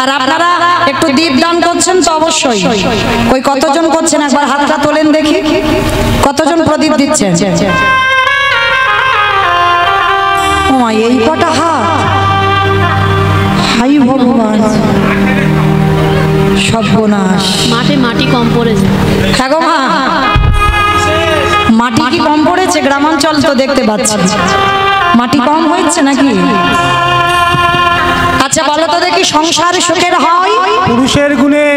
আর আপনারা একটু দীপদান করছেন তো অবশ্যই। ওই কতজন করছেন একবার হাতটা তোলেন দেখি, কতজন প্রদীপ দিচ্ছেন? ও এই কটা হাত, হাই ভগবান, সর্বনাশ। মাঠে মাটি কম পড়েছে। হ্যাঁ গো মা, মাটি কি কম পড়েছে? গ্রামাঞ্চল তো দেখতে পাচ্ছি মাটি কম হয়েছে নাকি? আচ্ছা বলো তো দেখি, সংসার সুখের হয় পুরুষের গুণে।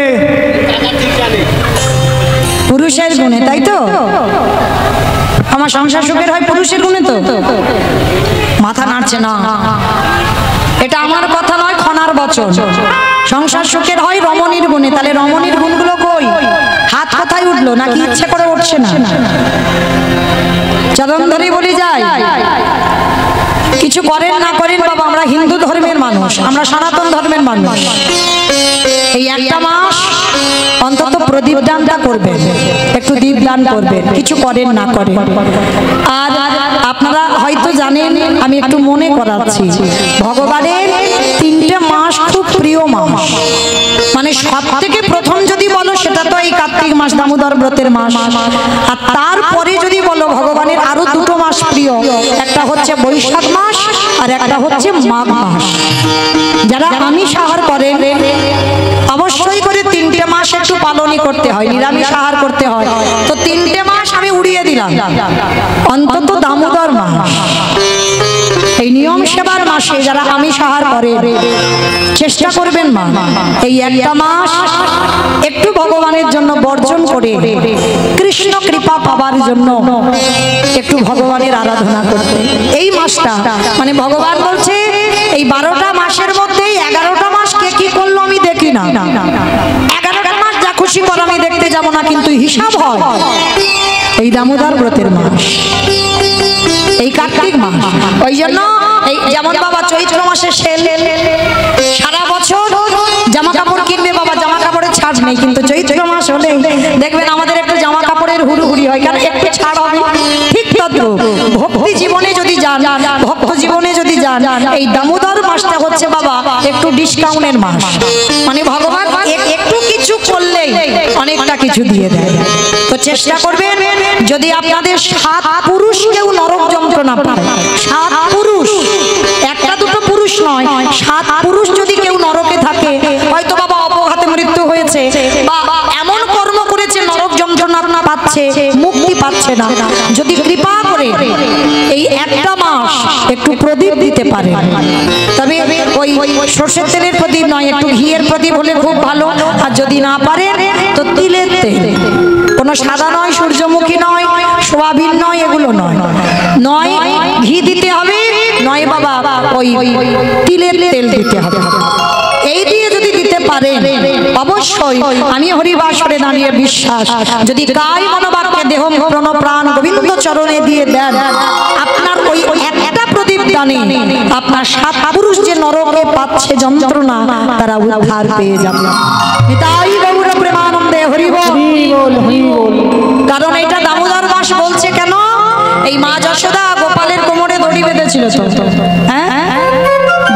পুরুষের গুণে, তাই তো? আমার সংসার সুখের হয় পুরুষের গুণে তো? মাথা নাড়ছে না, এটা আমার কথা নয়, খনার বচন। সংসার সুখের হয় রমণীর গুণে। তাহলে রমণীর গুণগুলো কই? হাত কোথায় উঠলো? নাকি ইচ্ছে করে উঠছে না? চরণ ধরে বলি যায়, কিছু করেন না করেন বাবা, আমরা হিন্দু ধর্মের মানুষ, আমরা সনাতন ধর্মের মানুষ। এই একটা মাস অন্তত প্রদীপ দানটা করবেন, একটু দীপ দান করবেন, কিছু করেন না করেন। আর আপনারা হয়তো জানেন, আমি একটু মনে করাচ্ছি, ভগবানের 3টে মাস খুব প্রিয় মাস। মানে সব থেকে প্রথম যদি বলো সেটা তো এই কার্তিক মাস, দামোদর ব্রতের মাস। আর তারপরে যদি বলো ভগবানের আরো 2টো মাস প্রিয়, একটা হচ্ছে বৈশাখ মাস আর একটা হচ্ছে মাঘ মাস। যারা আমিষ আহার করেন অবশ্যই করে 3টে মাস একটু পালনই করতে হয়, নিরামিষ আহার করতে হয়। তো 3টে মাস আমি উড়িয়ে দিলাম, অন্তত দামোদর মাস, এই নিয়ম সেবার মাসে যারা আমিষ আহার করে চেষ্টা করবেন মা, এই একটা মাস একটু ভগবানের জন্য বর্জন করে কৃষ্ণ কৃপা পাবার জন্য একটু ভগবানের আরাধনা করতে। এই মাসটা মানে ভগবান বলছে এই 12টা মাসের মধ্যে 11টা মাস কে কি করলো আমি দেখি না, 11টা মাস যা খুশি করো আমি দেখতে যাব না, কিন্তু হিসাব হয় এই দামোদর ব্রতের মাস, এই কার্তিক মাস। ওই জন্য এই যেমন বাবা চৈত্র মাসে সেল, সারা বছর জামা কাপড় কিনবে বাবা, জামা কাপড়ের ছাড় নেই, কিন্তু চৈত্র মাস হলে দেখবেন আমাদের একটু জামা কাপড়ের হুড়ুহুড়ি হয়, কারণ একটু ছাড় হবে। ঠিক তদ্রূপ ভক্তি জীবনে যদি যান, ভক্ত জীবনে যদি যান, এই দামোদর মাসটা হচ্ছে বাবা একটু ডিসকাউন্টের মাস। মানে ভগবান একটু কিছু করলেই অনেকটা কিছু দিয়ে দেয়। তো চেষ্টা করবেন, যদি আপনাদের 7 পুরুষ কেউ নরক যন্ত্রণা পায়, 7 পুরুষ, একটা দুটো পুরুষ নয়, 7 পুরুষ যদি কেউ নরকে থাকে, হয়তো বাবা অপঘাতে মৃত্যু হয়েছে বা এমন কর্ম করেছে নরক যন্ত্রণা পাচ্ছে, মুক্তি পাচ্ছে না, যদি কৃপা করে এই একটা মাস একটু প্রদীপ দিতে পারে, তবে ওই সরষের তেলের প্রদীপ নয়, একটু ঘিয়ের প্রদীপ হলে খুব ভালো। আর যদি না পারে তো তিলের তেল, কোনো সাদা নয়, সূর্যমুখী নয়, সোয়াবিন নয়, এগুলো নয়, নয় ঘি দিতে হবে, নয় বাবা ওই তিলের তেল দিতে হবে। এই দিয়ে যদি দিতে পারে অবশ্যই আমি হরিবাসরে দাঁড়িয়ে বিশ্বাস, যদি কায় মনোবাক্যে দেহ মন প্রাণ গোবিন্দ চরণে দিয়ে দেন, আপনার ওই একটা প্রদীপ দানে আপনার 7 পুরুষ যে নরকে পাচ্ছে যন্ত্রণা, তারা উদ্ধার পেয়ে যাবে। তাই গৌর প্রেমানন্দে হরি বল, হরি বল। কারণ এটা দামোদর মাস বলছে কেন? এই মা যশোদা গোপালের কোমরে দড়ি বেঁধেছিল তো, হ্যাঁ,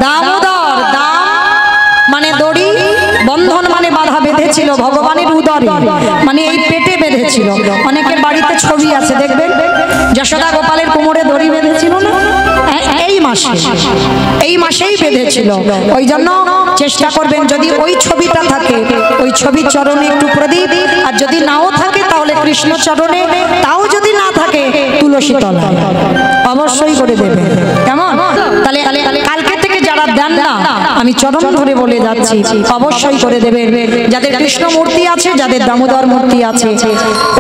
দামোদর, দাম মানে দড়ি, বন্ধন মানে বাধা বেঁধেছিল ভগবানের উদরে, মানে এই পেটে বেঁধেছিল। অনেকের বাড়িতে ছবি আছে দেখবেন, যশোদা গোপালের কোমরে দড়ি বেঁধেছিল না, এই মাসেই বেঁধেছিল। ওই জন্য চেষ্টা করবেন, যদি ওই ছবিটা থাকে ওই ছবির চরণে একটু প্রদীপ, আর যদি নাও থাকে তাহলে কৃষ্ণ চরণে, তাও যদি না থাকে তুলসী তলায় অবশ্যই করে দেবে। কেমন? তাহলে কালকে থেকে যারা দেন না, আমি চরণ ধরে বলে যাচ্ছি, অবশ্যই করে দেবেন। যাদের কৃষ্ণ মূর্তি আছে, যাদের দামোদর মূর্তি আছে,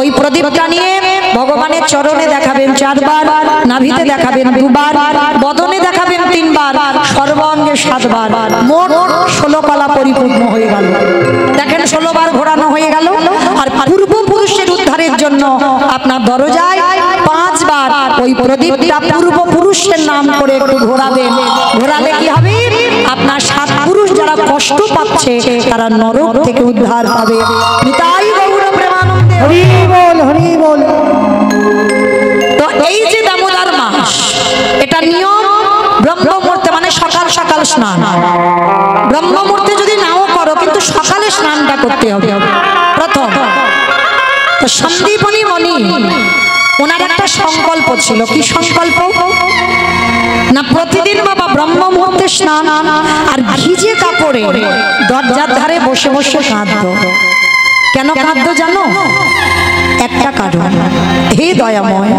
ওই প্রদীপটা নিয়ে ভগবানের চরণে দেখাবেন 4 বার, নাভিতে দেখাবেন 2 বার, বদনে দেখাবেন 3 বার, সর্বাঙ্গে 7 বার, মোট 16 কলা পরিপূর্ণ হয়ে গেল। দেখেন 16 বার ঘোরানো হয়ে গেল। আর পূর্বপুরুষের উদ্ধারের জন্য আপনার দরজায় 5 বার ওই প্রদীপটা পূর্বপুরুষের নাম করে একটু ঘোরাবেন। ঘোরালে কি হবে? আপনার 7 পুরুষ যারা কষ্ট পাচ্ছে তারা নরক থেকে উদ্ধার পাবে। নিতাই গৌর প্রেমানন্দে হরি বল, হরি বল। তো এই যে দামোদর মাস, এটা নিয়ম ব্রহ্ম মুহূর্তে, মানে সকাল সকাল স্নান। ব্রহ্ম মুহূর্তে যদি নাও করো কিন্তু সকালে স্নানটা করতে হবে প্রথম। তো সন্দীপনী মণি ওনার একটা সংকল্প ছিল। কি সংকল্প? না প্রতিদিন বাবা ব্রহ্ম মুহূর্তে স্নান আর ভিজে কাপড়ে দরজার ধারে বসে বসে কাঁদতো। কেন কাঁদতো জানো? একটা কারণ, হে দয়াময়,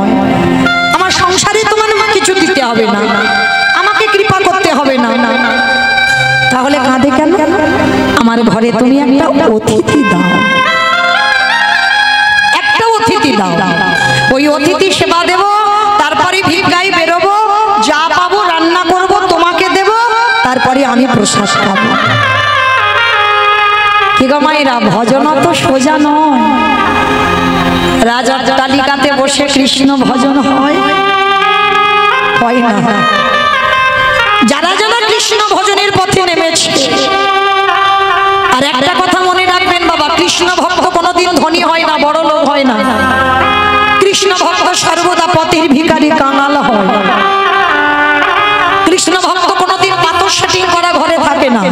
আমার সংসারে তোমার কিছু দিতে হবে না, আমাকে কৃপা করতে হবে না, তাহলে কাঁদে কেন? আমার ঘরে তুমি একটা অতিথি দাও, একটা অতিথি দাও, ওই অতিথি সেবা দেব, তারপরে ভিক্ষায় বেরোবো, যা পাবো রান্না করব তোমাকে দেব, তারপরে আমি প্রসাদ পাবো। কি গো মায়েরা, ভজন তো সোজা নয়। রাজার তালিকাতে বসে কৃষ্ণ ভজন হয় না। যারা যারা কৃষ্ণ ভজনের পথে নেমেছে, আর একটা কথা মনে রাখবেন বাবা, কৃষ্ণ ভক্ত কোনোদিন ধনী হয় না, বড় লোক হয় না। কৃষ্ণ ভক্ত সর্বদা পথের ভিখারি কাঙাল হয়। কৃষ্ণ ভক্ত কোনোদিন পাথর সেটিং করা ঘরে থাকে না,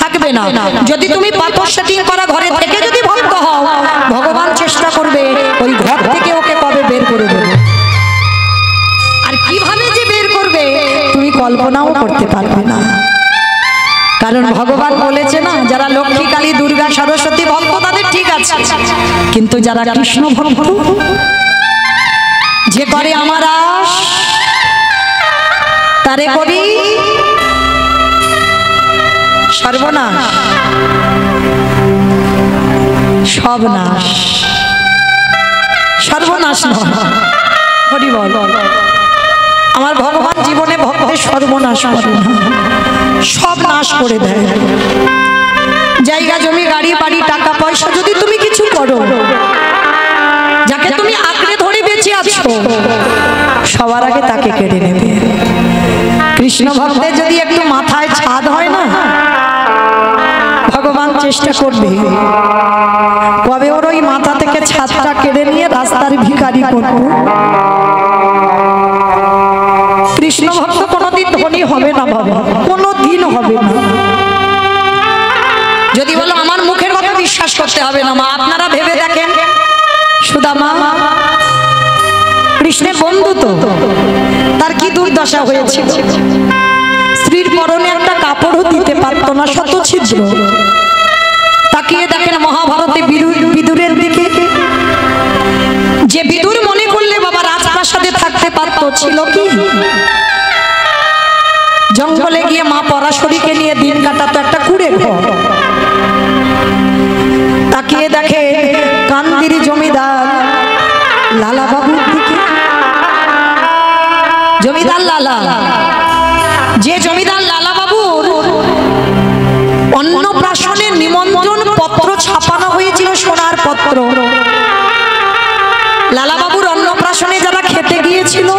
থাকবে না। যদি তুমি পাথর সেটিং করা ঘরে থেকে যদি ভক্ত হও, ভগবান চেষ্টা করবে ওই ঘর থেকে ওকে কবে বের করে দেবে। আর কিভাবে যে বের করবে তুমি কল্পনাও করতে পারবে না। কারণ ভগবান বলেছে না, যারা লক্ষ্মী, কালী, দুর্গা, সরস্বতী ভক্ত তাদের ঠিক আছে, কিন্তু যারা কৃষ্ণ ভক্ত, যে করে আমার আশ তারে করি সর্বনাশ, সব নাশ, সর্বনাশ নয়। হরি বল। আমার ভগবান জীবনে ভক্তের সর্বনাশ করে না, সব নাশ করে দেয়। জায়গা জমি, গাড়ি বাড়ি, টাকা পয়সা যদি তুমি কিছু করো, যাকে তুমি আঁকড়ে ধরে বেঁচে আছো, সবার আগে তাকে কেড়ে নেবে। কৃষ্ণ ভক্তের যদি একটু মাথায় ছাদ হয় না, ভগবান চেষ্টা করবে কবে ওর ওই মাথা থেকে ছাদটা কেড়ে নিয়ে রাস্তার ভিখারি করব। কৃষ্ণ ভক্ত কোনোদিন ধনী হবে না বাবা, কোনোদিন হবে না। যদি বলো আমার মুখের কথা বিশ্বাস করতে হবে না মা, আপনারা ভেবে দেখেন, সুদামা কৃষ্ণের বন্ধু, তো তার কি দুর্দশা হয়েছিল। স্ত্রীর পরনে একটা কাপড়ও দিতে পারত না, শত ছিদ্র। তাকিয়ে দেখেন মহাভারতে বিদুরের দিকে, যে বিদুর মনে করলে বাবা রাজপ্রাসাদে থাকতে পারত, ছিল কি জঙ্গলে গিয়ে মা পরাশরীকে নিয়ে দিন কাটাতো, একটা কুড়ে ঘর। তাকিয়ে দেখে কান্দির জমিদার লালা বাবুর দিকে, জমিদার লালা, যে জমিদার লালা বাবুর অন্নপ্রাশনের নিমন্ত্রণ পত্র ছাপানো হয়েছিল, সোনার পত্র। লালা বাবুর অন্নপ্রাশনে যারা খেতে গিয়েছিল,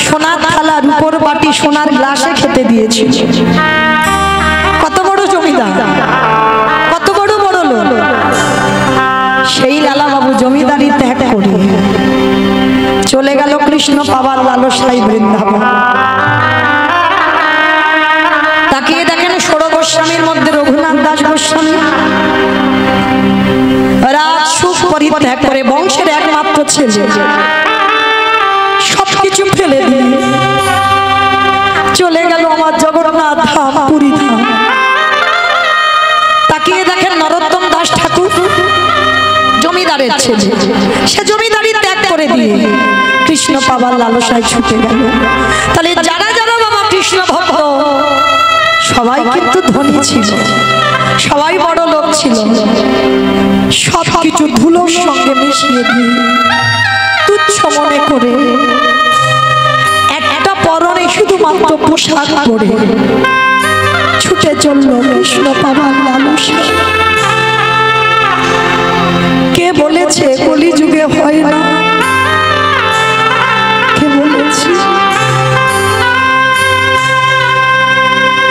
সোনার থালা, রূপোর বাটি, সোনার গ্লাসে খেতে দিয়েছিল। কত বড় জমিদার, কত বড় বড় লোক। সেই লালা বাবু জমিদারি ত্যাগ করে চলে গেল কৃষ্ণ পাবার লালসায় বৃন্দাবন। তাকিয়ে দেখেন ষোড় গোস্বামীর মধ্যে রঘুনাথ দাস গোস্বামী রাজ সুখ পরিত্যাগ করে, বংশের একমাত্র ছেলে, সবকিছু ফেলে দিয়ে চলে গেল আমার জগন্নাথ ধাম, পুরী ধাম। তাকিয়ে দেখেন নরোত্তম দাস ঠাকুর জমিদারের ছেলে, সে জমিদারি ত্যাগ করে দিয়ে কৃষ্ণ পাবার লালসায় ছুটে গেল। তাহলে যারা যারা বাবা কৃষ্ণ ভক্ত, সবাই কিন্তু ধনী ছিল, সবাই বড় লোক ছিল। সব কিছু ধুলোর সঙ্গে মিশিয়ে দিয়ে তুচ্ছ মনে করে একটা পরনে শুধুমাত্র পোশাক পরে ছুটে চলল কৃষ্ণ পাবার লালসায়। কে বলেছে কলিযুগে হয় না? কে বলেছে?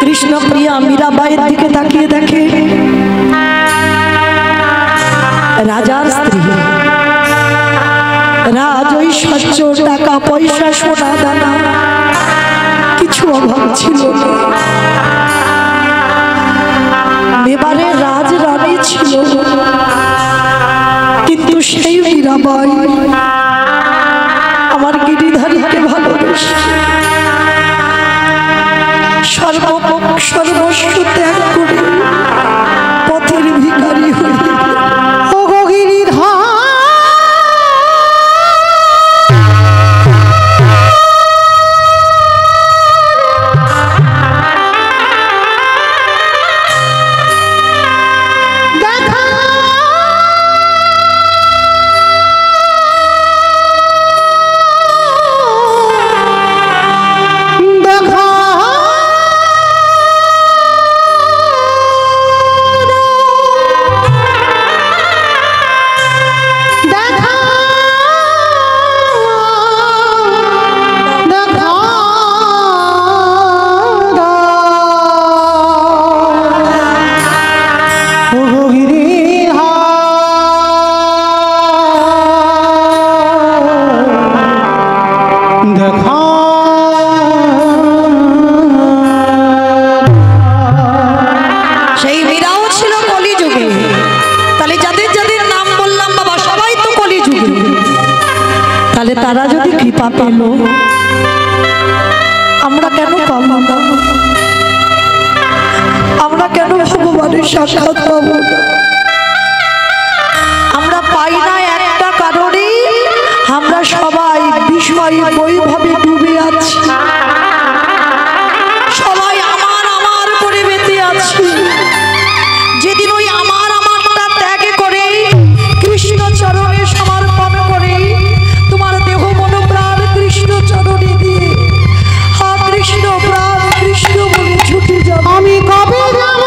কৃষ্ণ প্রিয়া মীরাবাইয়ের দিকে তাকিয়ে দেখে, রাজার স্ত্রী, রাজ ঐশ্বর্য, টাকা পয়সা, সোনা দানা, কিছু অভাব ছিল না। এবারে কৃপা পেল, আমরা কেন পাবো না? আমরা কেন ভগবানের সাক্ষাৎ পাবো না? আমরা পাই না একটা কারণে, আমরা সবাই বিষয় বৈভবে ডুবে আছি, সবাই আমার আমার করে বেঁচে আছি। যেদিন ওই আমার আমারটা ত্যাগ করে কৃষ্ণ চরণে সমর্পণ করে তোমার দেহ মন প্রাণ কৃষ্ণ চরণে দিয়ে হা কৃষ্ণ প্রাণ কৃষ্ণ বলে ছুটে যাব, আমি কবে যাব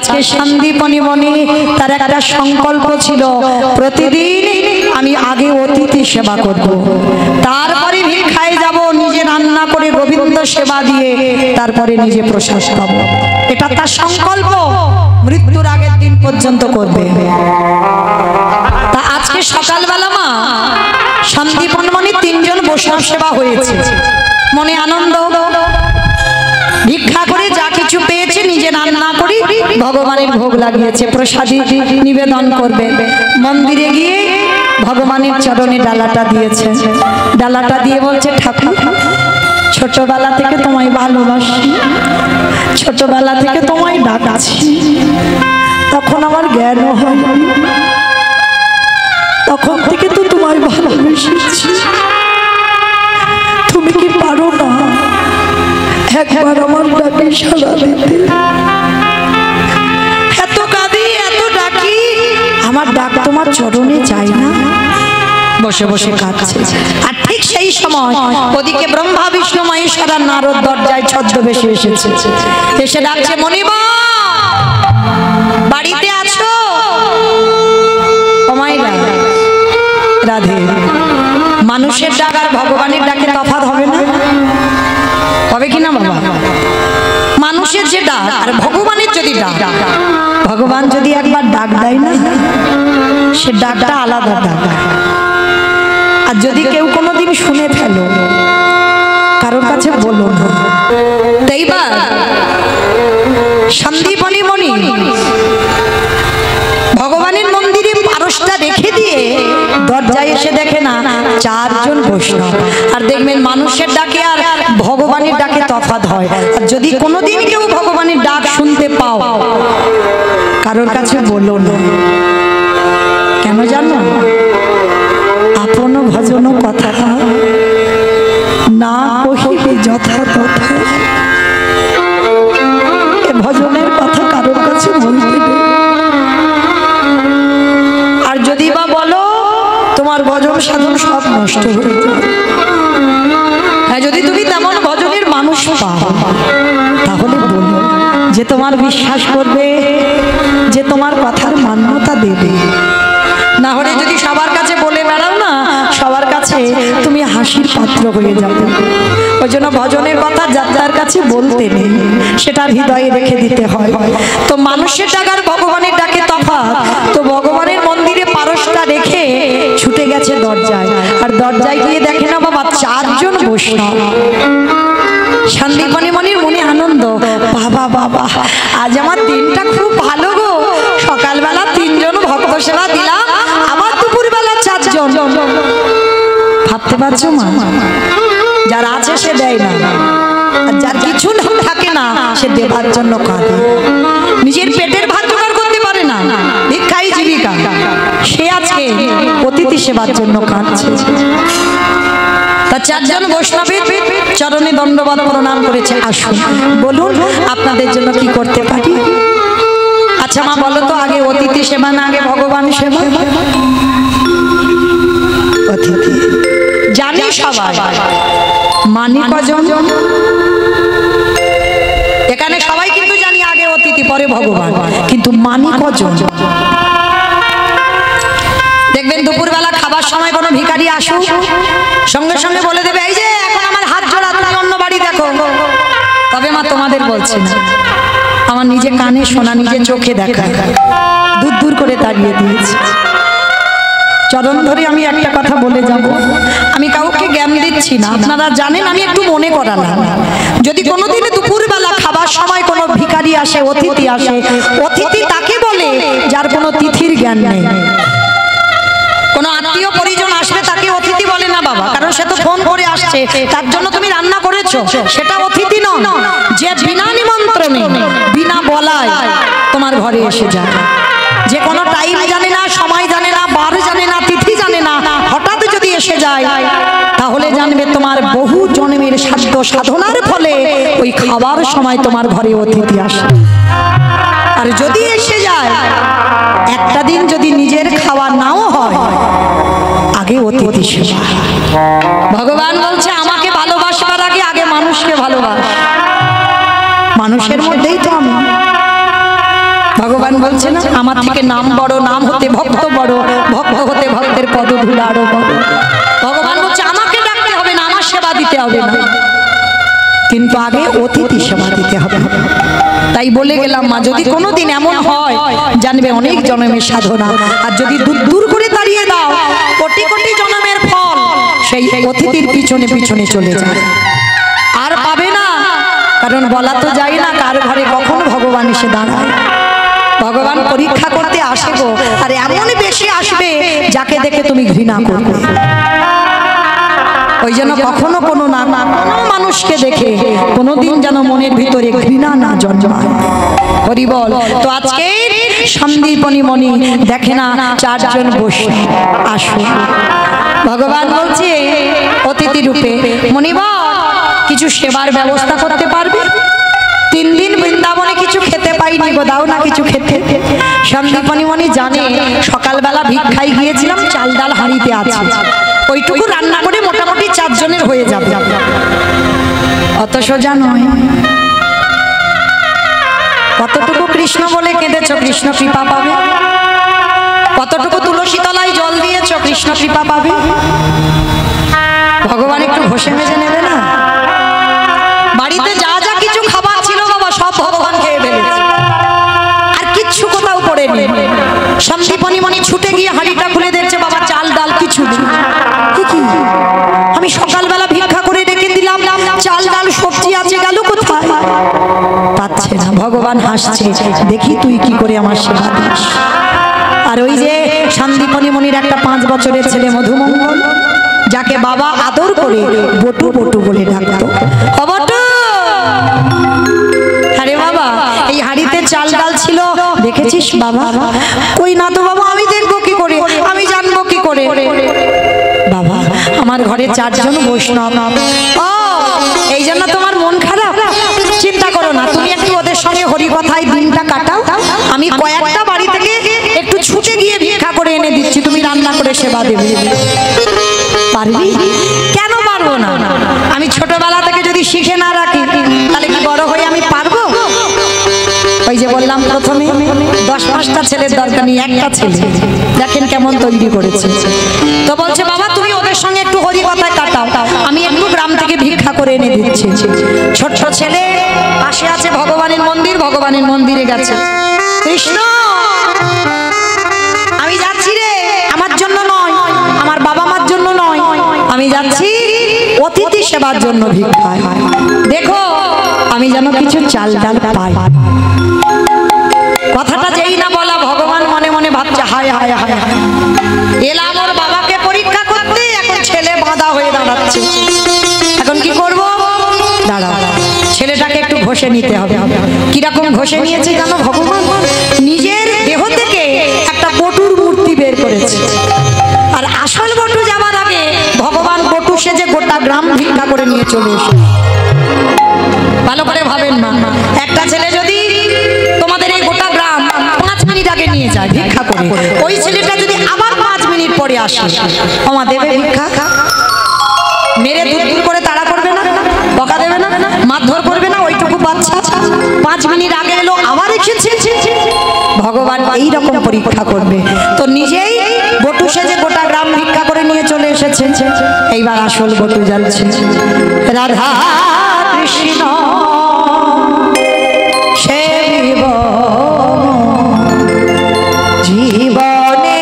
আজকে সন্দীপনী মণি তার একটা সংকল্প ছিল, প্রতিদিন আমি আগে অতিথি সেবা করব, তারপরে ভিক্ষায় যাব, নিজে রান্না করে গোবিন্দ সেবা দিয়ে তারপরে নিজে প্রসাদ পাবো। এটা তার সংকল্প, মৃত্যুর আগের দিন পর্যন্ত করবে। তা আজকে সকালবেলা মা সন্দীপন মণি 3 জন বৈষ্ণব সেবা হয়েছে, মনে আনন্দ, ভিক্ষা করে যা কিছু পেয়েছে নিজে রান্না করে ভগবানের ভোগ লাগিয়েছে, প্রসাদী নিবেদন করবে। মন্দিরে গিয়ে ভগবানের চরণে ডালাটা দিয়েছে, ডালাটা দিয়ে বলছে, ঠাকুর ছোটবেলা থেকে তোমায় ভালোবাসি, ছোটবেলা থেকে তোমায় ডাকছি, তখন আমার জ্ঞান হয়, তখন থেকে তো তোমায় ভালোবেসেছি, তুমি কি পারো না একবার আমার ডাকে সাড়া দিতে? এত কাঁদি এত ডাকি, আমার ডাক তোমার চরণে যায় না। বসে বসে কাঁদছে। আর ঠিক সেই সময় ওদিকে ব্রহ্মা বিষ্ণু মহেশ্বর আর নারদ দরজায় ছদ্মবেশে এসেছে, এসে ডাকছে, মণিবা বাড়িতে আছো? রাধে। মানুষের ডাক আর ভগবানের ডাকে তফাৎ হবে না? হবে কি না বাবা? মানুষের যে ডাক আর ভগবানের যদি ডাক, ভগবান যদি একবার ডাক দেয় না, সে ডাকটা আলাদা ডাক। আর যদি কেউ কোনোদিন শুনে ফেলো, কারোর কাছে বলো না। এইবার সন্দীপনী মণি ভগবানের মন্দিরে পারসটা রেখে দিয়ে দরজায় এসে দেখে না 4 জন বৈষ্ণব। আর দেখবেন মানুষের ডাকে আর ভগবানের ডাকে তফাৎ হয়। আর যদি কোনোদিন কেউ ভগবানের ডাক শুনতে পাও, কারোর কাছে বলো না। কেন জানো? আপন ভজন কথা না কহিবে যথা তথা। এ ভজনের কথা কারোর কাছে বলতে নেই। আর যদি বা বলো, তোমার ভজন সাধন সব নষ্ট হয়ে যাবে। হ্যাঁ, যদি তুমি তেমন ভজনের মানুষ পাও, তাহলে বলো, যে তোমার বিশ্বাস করবে, যে তোমার কথার মান্যতা দেবে। না হলে যদি সবার কাছে বলে বেড়াও না, সবার কাছে তুমি হাসির পাত্র হয়ে যাবে। ওই জন্য ভজনের কথা যার কাছে বলতে নেই, সেটা হৃদয়ে রেখে দিতে হয়। তো মানুষের ডাক আর ভগবানের ডাকে তফাৎ। তো ভগবানের মন্দিরে পারসটা রেখে ছুটে গেছে দরজায়। আর দরজায় গিয়ে দেখে না বাবা 4 জন বৈষ্ণব। সন্দীপনী মণির মনে আনন্দ, বাবা বাবা আজ আমার দিনটা খুব ভালো গো, সকালবেলা 3 জন ভক্ত সেবা দিলাম, আবার দুপুরবেলা 4 জন। ভাবতে পারছো মা? যার আছে সে দেয় না, আর যার কিছু থাকে না সে দেবার জন্য কাঁদে। নিজের পেটের ভাত জোগাড় করতে পারে না, ভিক্ষাই জীবিকা, সে আজকে অতিথি সেবার জন্য কাঁদছে। তা 4 জন বৈষ্ণবের চরণে দণ্ডবত প্রণাম করেছে। আসুন বলুন আপনাদের জন্য কি করতে পারি? আচ্ছা মা বলো তো, আগে অতিথি সেবা না আগে ভগবান সেবা? অতিথি জানি সবাই, মানি কজন? এখানে সবাই কিন্তু জানি আগে অতিথি পরে ভগবান, কিন্তু মানি কজন? দেখবেন দুপুরবেলা খাবার সময় কোনো ভিখারি আসুক, সঙ্গে সঙ্গে বলে দেবে, এই যে এখন আমার হাত জোড়া, তুমি অন্য বাড়ি দেখো। তবে মা তোমাদের বলছি না, আমার নিজে কানে শোনা, নিজে চোখে দেখা, দূর দূর করে তাড়িয়ে দিয়েছি। চরণ ধরে আমি একটা কথা বলে যাব, আমি কাউকে জ্ঞান দিচ্ছি না, আপনারা জানেন, আমি একটু মনে করালাম। যদি কোনোদিন দুপুরবেলা খাবার সময় কোনো ভিখারি আসে, অতিথি আসে, অতিথি তাকে বলে যার কোনো তিথির জ্ঞান নেই। কোনো আত্মীয় পরিজন আসবে তাকে অতিথি বলে না বাবা, কারণ সে তো ফোন করে আসছে, তার জন্য তুমি রান্না করেছো, সেটা অতিথি নয়। যে বিনা নিমন্ত্রণে বিনা বলায় তোমার ঘরে এসে যায়, যে কোনো টাইম জানে না, সময় জানে না, বার জানে না, তিথি জানে না, হঠাৎ যদি এসে যায়, তাহলে জানবে তোমার বহু জন্মের সাধ্য সাধনার ফলে ওই খাবার সময় তোমার ঘরে অতিথি আসে। আর যদি এসে যায়, একটা দিন যদি নিজের খাওয়া নাও হয়, আগে অতিথি সেবা। ভগবান বলছে আমাকে ভালোবাসবার আগে আগে মানুষকে ভালোবাস। মানুষের মধ্যেই তো আমি। বলছে না, আমার থেকে নাম বড়, নাম হতে ভক্ত বড়, ভক্ত হতে ভক্তের পদধূলা আরো বড়। ভগবান বলছে আমাকে ডাকতে হবে না, আমার সেবা দিতে হবে না, কিন্তু আগে অতিথি সেবা দিতে হবে। তাই বলে গেলাম মা, যদি কোনোদিন এমন হয় জানবে অনেক জন্মের সাধনা, আর যদি দূর দূর করে তাড়িয়ে দাও কোটি কোটি জন্মের ফল সেই অতিথির পিছনে পিছনে চলে যায়, আর পাবে না। কারণ বলা তো যায় না কার ঘরে কখন ভগবান এসে দাঁড়ায়। ভগবান পরীক্ষা করতে আসে গো, আর এমন বেশি আসবে যাকে দেখে তুমি ঘৃণা করবে। ওই জন্য কখনো কোনো না কোনো মানুষকে দেখে কোনোদিন যেন মনের ভিতরে ঘৃণা না জন্মায়। হরি বল। তো আজকে সন্দীপনী মণি দেখে না চারজন বসে আসো, ভগবান বলছে অতিথি রূপে মণিবর কিছু সেবার ব্যবস্থা করতে পারবে? 3 দিন বৃন্দাবনে কিছু খেতে পাইনি গো, দাও না কিছু খেতে। সন্দীপনী মণি জানে সকালবেলা ভিক্ষায় গিয়েছিলাম, চাল ডাল হাঁড়িতে আছে, ওইটুকু রান্না করে মোটামুটি 4 জনের হয়ে যাবে। অত সোজা নয়। কতটুকু কৃষ্ণ বলে কেঁদেছ, কৃষ্ণ কৃপা পাবে। কতটুকু তুলসী তলায় জল দিয়েছ, কৃষ্ণ কৃপা পাবে। ভগবান একটু ঘষে মেজে নেবে না? বাড়িতে যা যা কিছু খাবার ছিল বাবা সব ভগবান খেয়ে ফেলেছে, আর কিচ্ছু কোথাও পড়েনি। সন্দীপনী মণি ছুটে গিয়ে হাঁড়িটা খুলে দেখছে বাবা চাল ডাল কিছু নেই। আমি সকালবেলা ভিক্ষা করে রেখে দিলাম, চাল ডাল সবজি আছে, গেল কোথায়? পাচ্ছে না। ভগবান হাসছে, দেখি তুই কি করে আমার সেবা দিস। আর ওই যে সন্দীপনী মণির একটা 5 বছরের ছেলে মধুমঙ্গল, যাকে বাবা আদর করে বটু বটু বলে ডাকতো, বটু। আরে বাবা এই হাঁড়িতে চাল ডাল ছিল দেখেছিস বাবা? কই না তো বাবা, আমি দেখবো কি করে, আমি জানবো কি করে? বাবা আমার ঘরে 4 জন বৈষ্ণব। ও এই জন্য তোমার মন খারাপ? চিন্তা করো না, তুমি একটু ওদের সঙ্গে হরি কথায় দিনটা কাটাও, আমি কয়েকটা বাড়ি থেকে একটু ছুটে গিয়ে ভিক্ষা করে এনে দিচ্ছি, তুমি রান্না করে সেবা দেবে। পারবি? কেন পারবো না? আমি ছোটবেলা থেকে যদি শিখে না রাখি তাহলে কি বড় হয়ে আমি পারবো? ওই যে বললাম প্রথমে 10-5টা ছেলের দরকার নেই, একটা ছেলে দেখেন কেমন তৈরি করেছে। তো বলছে বাবা তুমি ওদের সঙ্গে একটু হরি কথায় কাটাও, আমি একটু গ্রাম থেকে ভিক্ষা করে এনে দিচ্ছি। ছোট্ট ছেলে পাশে আছে ভগবানের মন্দির, ভগবানের মন্দিরে গেছে, কৃষ্ণ আমি যাচ্ছি রে, আমার জন্য নয়, আমার বাবা মার জন্য নয়, আমি যাচ্ছি অতিথি সেবার জন্য ভিক্ষায়, দেখো আমি যেন কিছু চাল ডাল পাই। কথাটা যেই না বলা ভগবান মনে মনে ভাবছে হায় হায় হায়, এলাম ওর বাবাকে পরীক্ষা করতে, এখন ছেলে বাঁধা হয়ে দাঁড়াচ্ছে, এখন কি করব? দাঁড়াও, ছেলেটাকে একটু ঘষে নিতে হবে। কিরকম ঘষে নিয়েছে জানো? ভগবান নিজের দেহ থেকে একটা বটুর মূর্তি বের করেছে, আর আসল বটু যাবার আগে ভগবান বটু সেজে গোটা গ্রাম ভিক্ষা করে নিয়ে চলে এসে। ভালো করে ভাবেন না, একটা ছেলে যদি তোমাদের এই গোটা গ্রাম 5 মিনিট আগে নিয়ে যায় ভিক্ষা করে, ওই ছেলেটা যদি আবার 5 মিনিট পরে আসে, ক্ষমা দেবে ভিক্ষা? মেরে দূর করে তাড়া করবে না? বকা দেবে না? মারধর করবে না? ওইটুকু বাচ্চা 5 মিনিট আগে এলো আবার এসেছে। ভগবান এইরকম পরীক্ষা করবে। তো নিজেই বটু সেজে গোটা গ্রাম ভিক্ষা করে নিয়ে চলে এসেছে। এইবার আসল বটু যাচ্ছে, রাধা কৃষ্ণ সেবিব জীবনে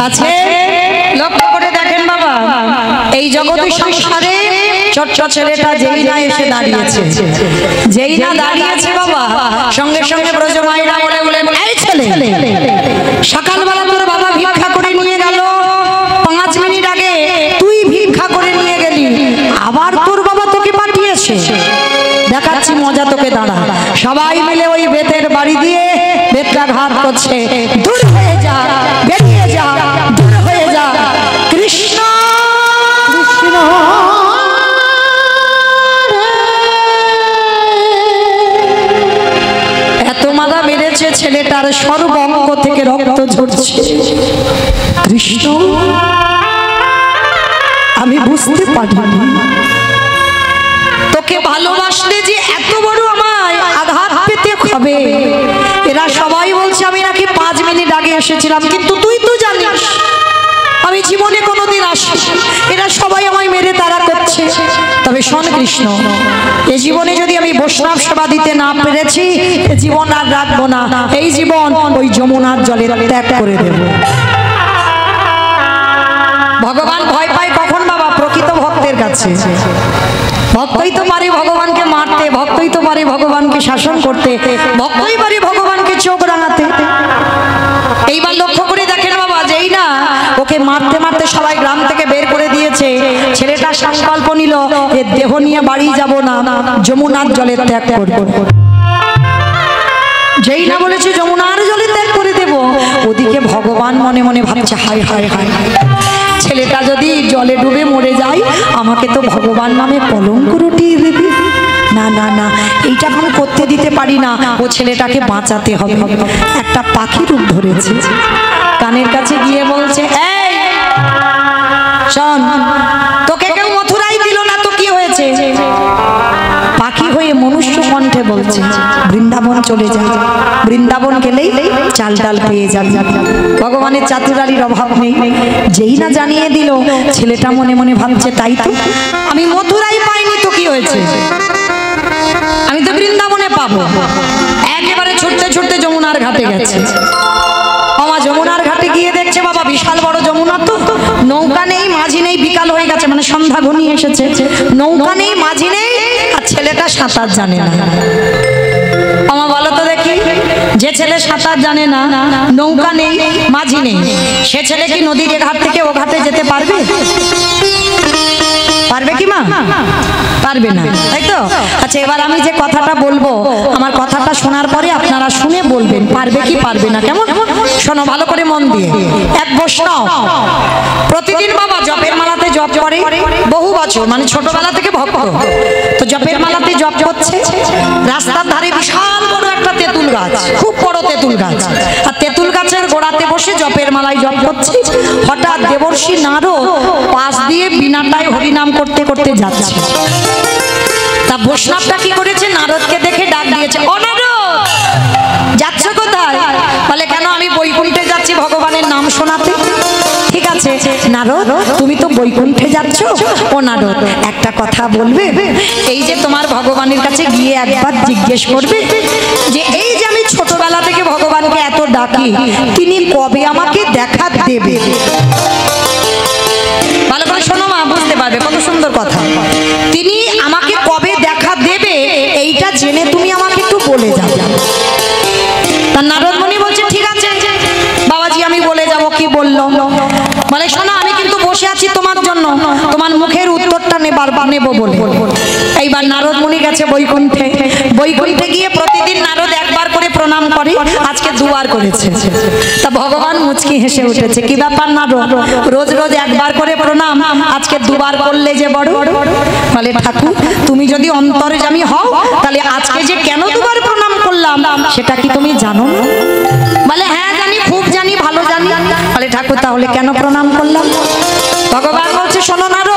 আছে লক্ষ্য করে দেখেন বাবা, এই জগৎ সংসারে ছোট্ট ছেলেটা যেই না এসে দাঁড়িয়েছে, যেই না দাঁড়িয়েছে বাবা, সঙ্গে সঙ্গে ব্রজমাইরা বলে বলেন, এই ছেলে সকালবেলা তোর বাবা ভিক্ষা করে নিয়ে গেল, 5 মিনিট আগে তুই ভিক্ষা করে নিয়ে গেলি, আবার তোর বাবা তোকে পাঠিয়েছে, দেখাচ্ছি মজা তোকে, দাঁড়া। সবাই মিলে ওই বেতের বাড়ি দিয়ে বেতটা ঘাত করছে, দূর হয়ে যা, বেরিয়ে যা, দূর হয়ে যা, কৃষ্ণ কৃষ্ণ। এত মাথা মেরেছে ছেলেটার সর্বঙ্গ থেকে রক্ত ঝরছে। কৃষ্ণ আমি বুঝতে পারিনি তোকে ভালোবাসলে যে এত বড় আমায় আঘাত পেতে হবে। এরা সবাই বলছে আমি নাকি 5 মিনিট আগে এসেছিলাম, কিন্তু তুই তো জানিস আমি জীবনে কোনোদিন আসি, এরা সবাই আমায় মেরে তাড়া করছে। তবে শোন কৃষ্ণ, এই জীবনে যদি আমি বৈষ্ণব সেবা দিতে না পেরেছি, এ জীবন আর রাখবো না, এই জীবন ওই যমুনার জলে ত্যাগ করে দেব। ভগবান ভয় পায় কখন বাবা? প্রকৃত ভক্তের কাছে। ভক্তই তো পারে ভগবানকে মারতে, ভক্তই তো পারে ভগবানকে শাসন করতে, ভক্তই পারে ভগবানকে চোখ রাঙাতে। এইবার লক্ষ্য করে দেখেন বাবা, যেই না ওকে মারতে মারতে সবাই গ্রাম থেকে বের করে দিয়েছে, ছেলেটা সংকল্প নিল এর দেহ নিয়ে বাড়ি যাব না, যমুনার জলে ত্যাগ করব। যেই না বলেছে যমুনার জলে ত্যাগ করে দেব, ওদিকে ভগবান মনে মনে ভাবছে, হায় হায় হায়, ছেলেটা যদি জলে ডুবে মরে যায় আমাকে তো ভগবান নামে কলঙ্ক রটিয়ে দেবে। না না না, এইটা আমি করতে দিতে পারি না, ও ছেলেটাকে বাঁচাতে হবে। একটা পাখি রূপ ধরেছে, কানের কাছে গিয়ে বলছে, এই শোন, তোকে কেউ মথুরাই দিল না তো কি হয়েছে? পাখি হয়ে মনুষ্য কণ্ঠে বলছে, বৃন্দাবন চলে যা, বৃন্দাবন গেলেই চাল ডাল পেয়ে যাবে, ভগবানের চাতুরালির অভাব নেই। যেই না জানিয়ে দিল, ছেলেটা মনে মনে ভাবছে, তাই তো, আমি মথুরাই পাইনি তো কি হয়েছে, আমি তো বৃন্দাবনে পাবো। একেবারে ছুটতে ছুটতে যমুনার ঘাটে গেছে। আমার যমুনার ঘাটে গিয়ে দেখছে বাবা বিশাল বড় যমুনা, তো নৌকা নেই, মাঝি নেই, বিকাল হয়ে গেছে, মানে সন্ধ্যা ঘনিয়ে এসেছে, নৌকা নেই, মাঝি নেই, আর ছেলেটা সাঁতার জানে না। আমার বলো তো দেখি, যে ছেলে সাঁতার জানে না, নৌকা নেই, মাঝি নেই, সে ছেলে কি নদীর ঘাট থেকে ও ঘাটে যেতে পারবে? পারবে কি মা? পারবে না, তাই তো? আচ্ছা, এবার আমি যে কথাটা বলবো, আমার কথাটা শোনার পরে আপনারা শুনে বলবেন পারবে কি পারবে না। কেমন? শোনো ভালো করে মন দিয়ে। এক বৈষ্ণব প্রতিদিন বাবা জপের মালাতে জপ করে, বহু বছর, মানে ছোটবেলা থেকে ভক্ত, তো জপের মালাতে জপ করছে। রাস্তার ধারে বিশাল বড় একটা তেঁতুল গাছ, খুব বড় তেঁতুল গাছ, আর তেঁতুল গাছের গোড়াতে বসে জপের মালায় জপ করছে। হঠাৎ দেবর্ষি নারদ পাশ দিয়ে বিনাটায় হরিনাম করতে করতে যাচ্ছে। তা বৈষ্ণবটা কি করেছে, নারদকে দেখে ডাক দিয়েছে, ও নারদ, যাচ্ছ কোথায়? বলে, কেন, আমি বৈকুণ্ঠে যাচ্ছি ভগবানের নাম শোনাতে। ঠিক আছে নারদ, তুমি তো বৈকুণ্ঠে যাচ্ছ, ও নারদ একটা কথা বলবে, এই যে তোমার ভগবানের কাছে গিয়ে একবার জিজ্ঞেস করবে যে এই যে আমি ছোটবেলা থেকে ভগবানকে এত ডাকি, তিনি কবে আমাকে দেখা দেবে? ভালো করে শোনো মা, বুঝতে পারবে কত সুন্দর কথা। তিনি আমাকে কবে দেখা দেবে এইটা জেনে তুমি আমাকে একটু বলে যাবে। তার নারদ মুনি বলছে, ঠিক আছে বাবাজি, আমি বলে যাব। কি বললো? বলে, শোনো, আমি কিন্তু বসে আছি তোমার জন্য, তোমার মুখের উত্তরটা নেব বলে। এইবার নারদ মুনি গেছে বৈকুণ্ঠে। বৈকুণ্ঠে গিয়ে প্রতিদিন নারদ একবার করে প্রণাম করে, আজকে 2 বার করেছে। তা ভগবান মুচকি হেসে উঠেছে, কি ব্যাপার নারদ, রোজ রোজ একবার করে প্রণাম, আজকে 2 বার করলে যে বড়? বলে, ঠাকুর তুমি যদি অন্তর্যামী হও, তাহলে আজকে যে কেন 2 বার প্রণাম করলাম সেটা কি তুমি জানো না? বলে, হ্যাঁ জানি, খুব জানি, ভালো জানি। বলে, ঠাকুর তাহলে কেন প্রণাম করলাম? ভগবান বলছে, শোনো নারদ,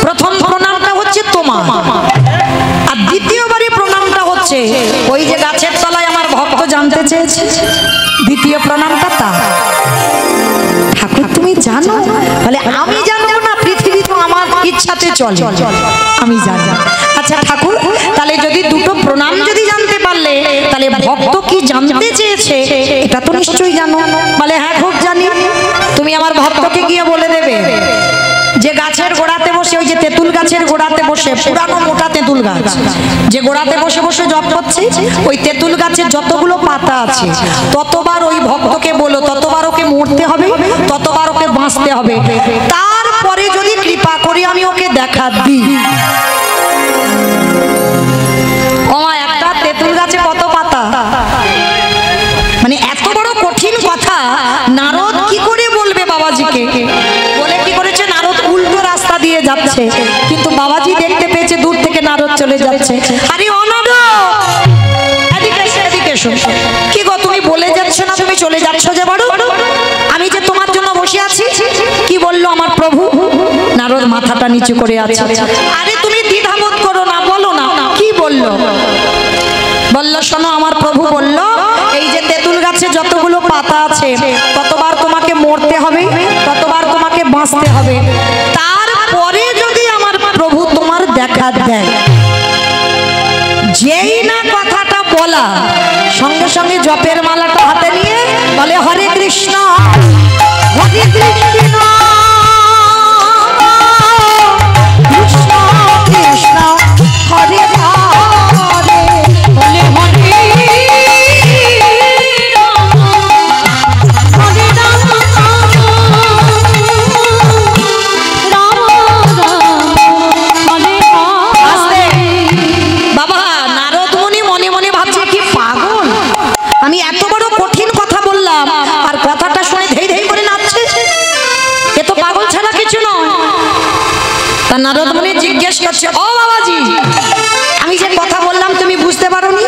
প্রথম প্রণামটা হচ্ছে তোমার, আর দ্বিতীয়বারে প্রণামটা হচ্ছে ওই যে গাছের তলায় আমার ভক্ত জানতে চেয়েছে, দ্বিতীয় প্রণামটা তার। ঠাকুর তুমি জানো? বলে, আমি জানবো না, পৃথিবী তো আমার ইচ্ছাতে চলে, আমি জানি। আচ্ছা ঠাকুর, তাহলে যদি 2টো প্রণাম যদি জানতে পারলে, তাহলে ভক্ত জানতে চেয়েছে এটা তো নিশ্চয়ই জানো। বলে হ্যাঁ খুব জানি। তুমি আমার ভক্তকে গিয়ে বলে দেবে যে গাছের গোড়াতে বসে, ওই যে তেঁতুল গাছের গোড়াতে বসে, পুরানো মোটা তেঁতুল গাছ, যে গোড়াতে বসে বসে জপ করছে, ওই তেঁতুল গাছের যতগুলো পাতা আছে ততবার ওই ভক্তকে বলো, ততবার ওকে মরতে হবে, ততবার ওকে বাঁচতে হবে। তারপরে যদি কৃপা করি আমি ওকে দেখা দিই। একটা তেঁতুল গাছে কত পাতা, মানে এত বড় কঠিন কথা নারদ কি করে বলবে বাবাজিকে? বলে কি করেছে, নারদ উল্টো রাস্তা দিয়ে যাচ্ছে, কিন্তু বাবাজি দেখতে পেয়েছে দূর থেকে নারদ চলে যাচ্ছে। আরে অনারদ, এদিকে এসো, এদিকে এসো। কি গো তুমি বলে যাচ্ছ না, তুমি চলে যাচ্ছ যে বড়? আমি যে তোমার জন্য বসে আছি। কি বললো আমার প্রভু? নারদ মাথাটা নিচু করে আছে। আরে তুমি দ্বিধাবোধ করো না, বলো না কি বললো। বললো শোনো, আমার প্রভু বলল এই যে তেঁতুল গাছে যতগুলো পাতা আছে ততবার তোমাকে মরতে হবে, ততবার তোমাকে বাঁচতে হবে। তারপরে যদি আমার প্রভু তোমার দেখা দেয়। যেই না কথাটা বলা, সঙ্গে সঙ্গে জপের মালাটা হাতে নিয়ে বলে হরে কৃষ্ণ হরে কৃষ্ণ কৃষ্ণ কৃষ্ণ হরে হরে, বলে হরে আমি এত বড় কঠিন কথা বললাম আর কথাটা শুনে ধেই ধেই করে নাচছে, এ তো পাগল ছাড়া কিছু নয়। তা নারদ মুনি জিজ্ঞেস করছে, ও বাবাজি আমি যে কথা বললাম তুমি বুঝতে পারোনি?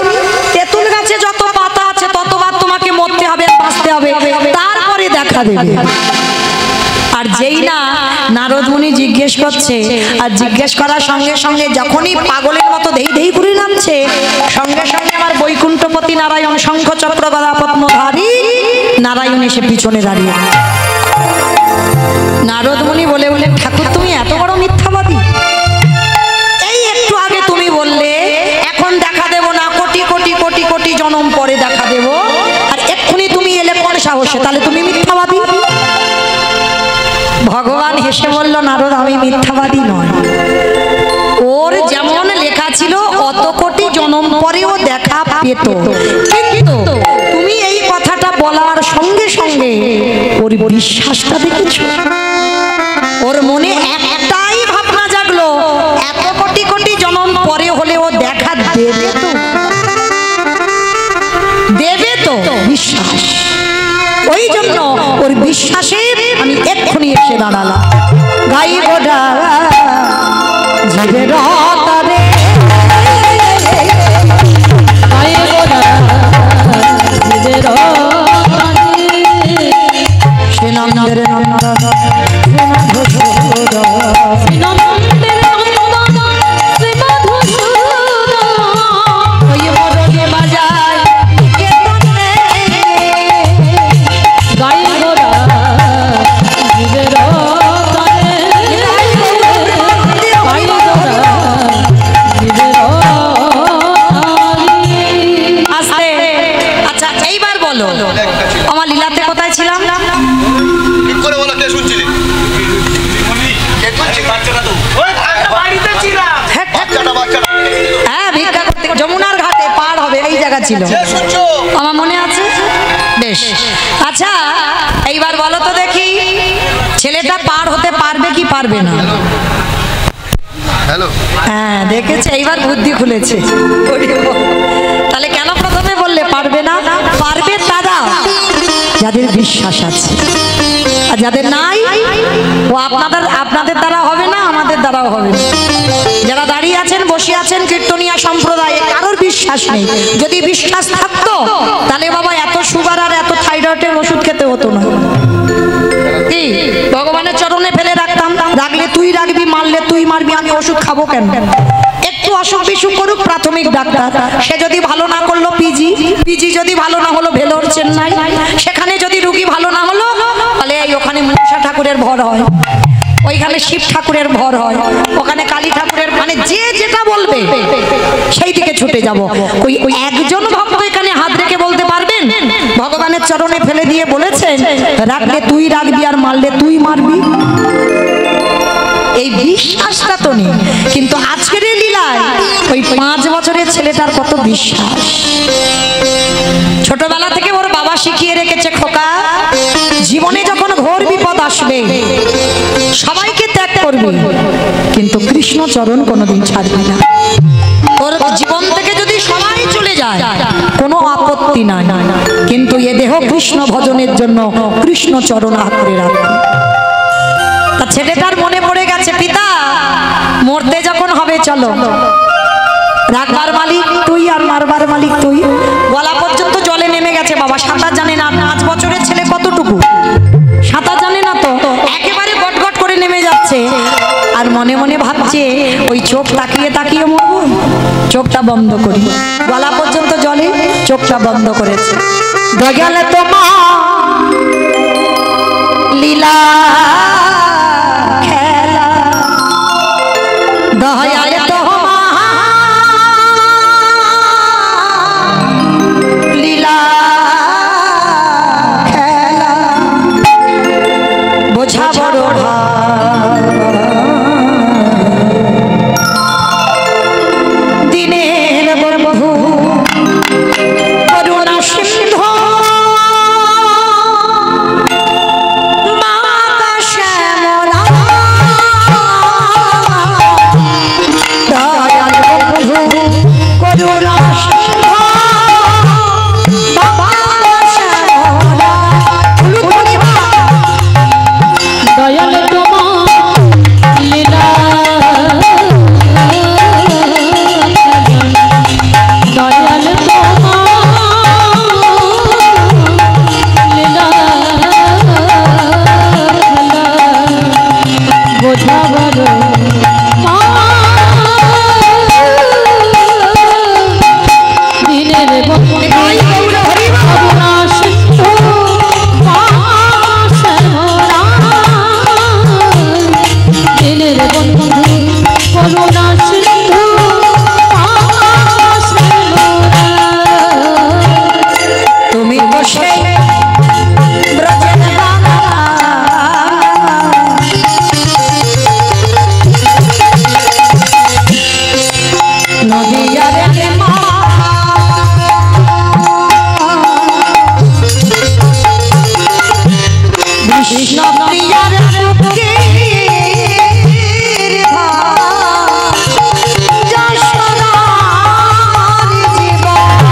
তেঁতুল গাছে যত পাতা আছে ততবার তোমাকে মরতে হবে, বাঁচতে হবে, তারপরে দেখা দেবে। আর যেই না নারদ মুনি জিজ্ঞেস করছে, আর জিজ্ঞেস করার সঙ্গে সঙ্গে যখনই পাগলের মতো ধেই ধেই করে নামছে, সঙ্গে সঙ্গে আমার বৈকুণ্ঠপতি নারায়ণ শঙ্খ চক্র গদা পদ্মধারী নারায়ণ এসে পিছনে দাঁড়িয়ে। নারদ মুনি বলে বলে, ঠাকুর তুমি এত বড় মিথ্যাবাদী। এই একটু আগে তুমি বললে এখন দেখা দেব না, কোটি কোটি কোটি কোটি জন্ম পরে দেখা দেব, আর এক্ষুনি তুমি এলে কোন সাহসে? তাহলে তুমি মিথ্যাবাদী। ভগবান হেসে বলল, নারদ আমি মিথ্যাবাদী নয়, ওর যেমন লেখা ছিল অত কোটি জন্ম পরেও দেখা পেত, কিন্তু তুমি এই কথাটা বলার সঙ্গে সঙ্গে ওর বিশ্বাসটা দেখেছ। ওর মনে একটাই ভাবনা জাগলো, এত কোটি কোটি জন্ম পরে হলে ও দেখা দেবে তো, দেবে তো বিশ্বাস। ওই জন্য ওর বিশ্বাসে আমি এক্ষুনি এসে দাঁড়ালাম। গাই গোডা জীবের তারে, গাই গোডা জীবের সে নন্দের নন্দন সে মধুসূদন, সে নন্দের নন্দন সে মধুসূদন, ওই মরণে বাজায় গাই গোডা জীবের তারে, গাই গোডা জীবের। আস্তে আচ্ছা এইবার বলো আমার লীলাতে কোথায় ছিলাম? ঠিক করে বলো, কে শুনছিলি? হ্যাঁ ভিক্ষা করতে যমুনার ঘাটে পার হবে এই জায়গা ছিল, আমার মনে আছে বেশ। আচ্ছা এইবার বলো তো দেখি, ছেলেটা পার হতে পারবে কি পারবে না? হ্যাঁ দেখেছে, এইবার বুদ্ধি খুলেছে। তাহলে কেন প্রথমে বললে পারবে না? পারবে তারা যাদের বিশ্বাস আছে, আর যাদের নাই ও আপনাদের দ্বারা হবে না, আমাদের দ্বারাও হবে না। যারা দাঁড়িয়ে আছেন বসে আছেন কীর্তনিয়া সম্প্রদায়ে কারোর বিশ্বাস নেই। যদি বিশ্বাস থাকতো তাহলে বাবা এত সুগার আর এত থাইরয়েডের ওষুধ খেতে হতো না। কি ভগবানের চরণে ফেলে রাখতাম, রাখলে তুই রাখবি, মারলে তুই মারবি, আমি ওষুধ খাবো কেন? একটু অসুখ বিসুখ করুক প্রাথমিক ডাক্তার, সে যদি ভালো না করলো পিজি যদি ভালো না হলো ভেলোর চেন্নাই, সেখানে যদি রুগী ভালো না হলো তাহলে ওখানে মনসা ঠাকুরের ভর হয়, ওইখানে শিব ঠাকুরের ভর হয়, ওখানে কালী ঠাকুরের, মানে যে যেটা বলবে সেই দিকে ছুটে যাব। ওই একজন ভক্ত এখানে হাত রেখে বলতে পারবে চরণে ফেলে দিয়ে বলেছেন, রাখলে তুই রাখবি আর মারলে তুই মারবি। এই বিশ্বাসটা তো নেই, কিন্তু আজকের এই লীলায় ওই 5 বছরের ছেলেটার কত বিশ্বাস। ছোটবেলা থেকে ওর বাবা শিখিয়ে রেখেছে, খোকা জীবনে যখন ঘোর বিপদ আসবে সবাইকে ত্যাগ করবি, কিন্তু কৃষ্ণ চরণ কোনোদিন ছাড়বি না। তোর জীবন থেকে যদি সবাই চলে যায় কোনো আপত্তি নাই, কিন্তু এ দেহ কৃষ্ণ ভজনের জন্য কৃষ্ণ চরণ আঁকড়ে রাখবি। তা ছেলেটার মনে পড়ে গেছে, পিতা মরতে যখন হবে চলো, রাখবার মালিক তুই আর মারবার মালিক তুই। গলা পর্যন্ত জলে নেমে গেছে, বাবা সাঁতার জানে না, 5 বছরের ছেলে কতটুকু সাঁতার জানে না, তো একেবারে গটগট করে নেমে যাচ্ছে। আর মনে মনে ভাবছে ওই চোখ তাকিয়ে তাকিয়ে মরবো, চোখটা বন্ধ করি। গলা পর্যন্ত জলে, চোখটা বন্ধ করেছে। গেলে তোমার লীলা খেলা, দয়ালে তোমার লীলা খেলা, বোঝা বড় দিনের বন্ধু করুণা সিন্ধু মাতা শ্যামলা, দয়াল বন্ধু করুণা সিন্ধু মাতা শ্যামলা, দয়াল তোমার লীলা, দয়াল তোমার লীলা বোঝা বড় দিনের বন্ধু করুণা সিন্ধু দিনের বন্ধু করুণা সিন্ধু তুমি তো সেই ব্রজের বালা, নদিয়ার মা, কৃষ্ণ প্রিয়ার বুকের ভার, যশোদার জীবন,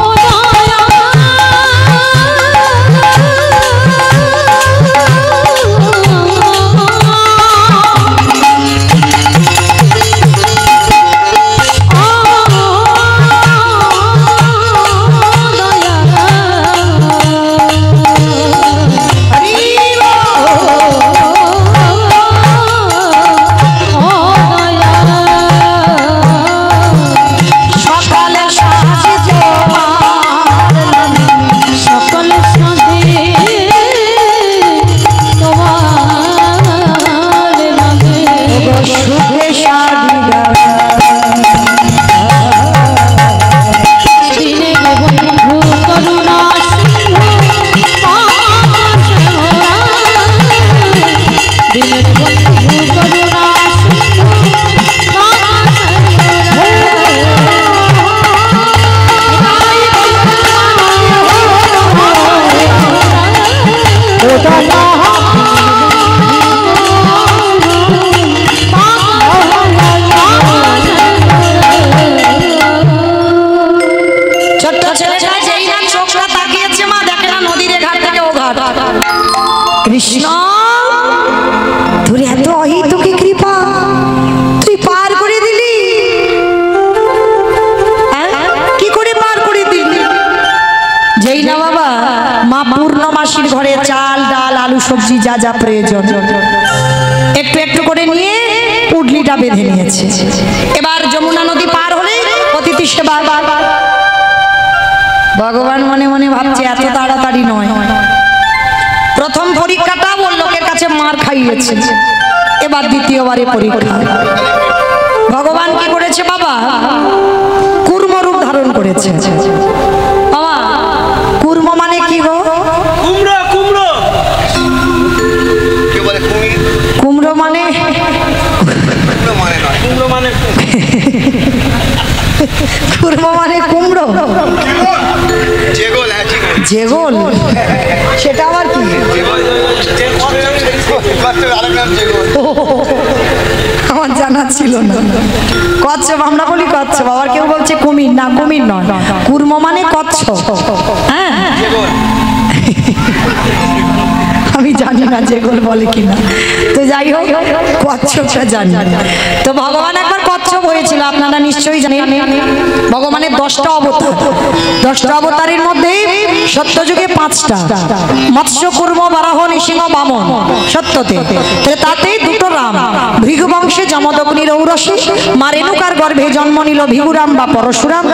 ও দয়া কৃষ্ণ তোর এত অহিতুকি কৃপা, তুই পার করে দিলি, কি করে পার করে দিলি? যেই না বাবা মা পূর্ণমাসীর ঘরে চাল ডাল আলু সবজি যা যা প্রয়োজন একটু একটু করে নিয়ে পুডলিটা বেঁধে নিয়েছে। এবার যমুনা নদী পার হলে অতিথি সেবা। ভগবান মনে মনে ভাবছে এত তাড়াতাড়ি নয়, প্রথম পরীক্ষাটা ওর লোকের কাছে মার খাইয়েছে, এবার দ্বিতীয়বারে পরীক্ষা। ভগবান কি করেছে বাবা? কুর্ম রূপ ধারণ করেছে। বাবা কুর্ম মানে কি গো? কুর্ম মানে কুমড়ো, যেগোল সেটা আবার কি? আমার জানা ছিল না। কচ্ছপ আমরা বলি কচ্ছপ, আবার কেউ বলছে কুমির। না, কুমির নয়, কুর্ম মানে কচ্ছপ। হ্যাঁ, আমি জানি না যেগোল বলে কিনা, তো যাই হোক কচ্ছপটা জানি। তো ভগবান একবার কচ্ছপ হয়েছিল, আপনারা নিশ্চয়ই জানেন। ভগবানের 10টা অবতার, 10টা অবতারের মধ্যে সত্যযুগে 5টা, মৎস্য, কুর্ম, বারাহ, নৃসিংহ, বামন। সত্যতে তাতেই 2টো রাম, ভৃগুবংশে যমদগ্নির ঔরসে মা রেণুকার গর্ভে জন্ম নিল ভিগুরাম বা পরশুরাম।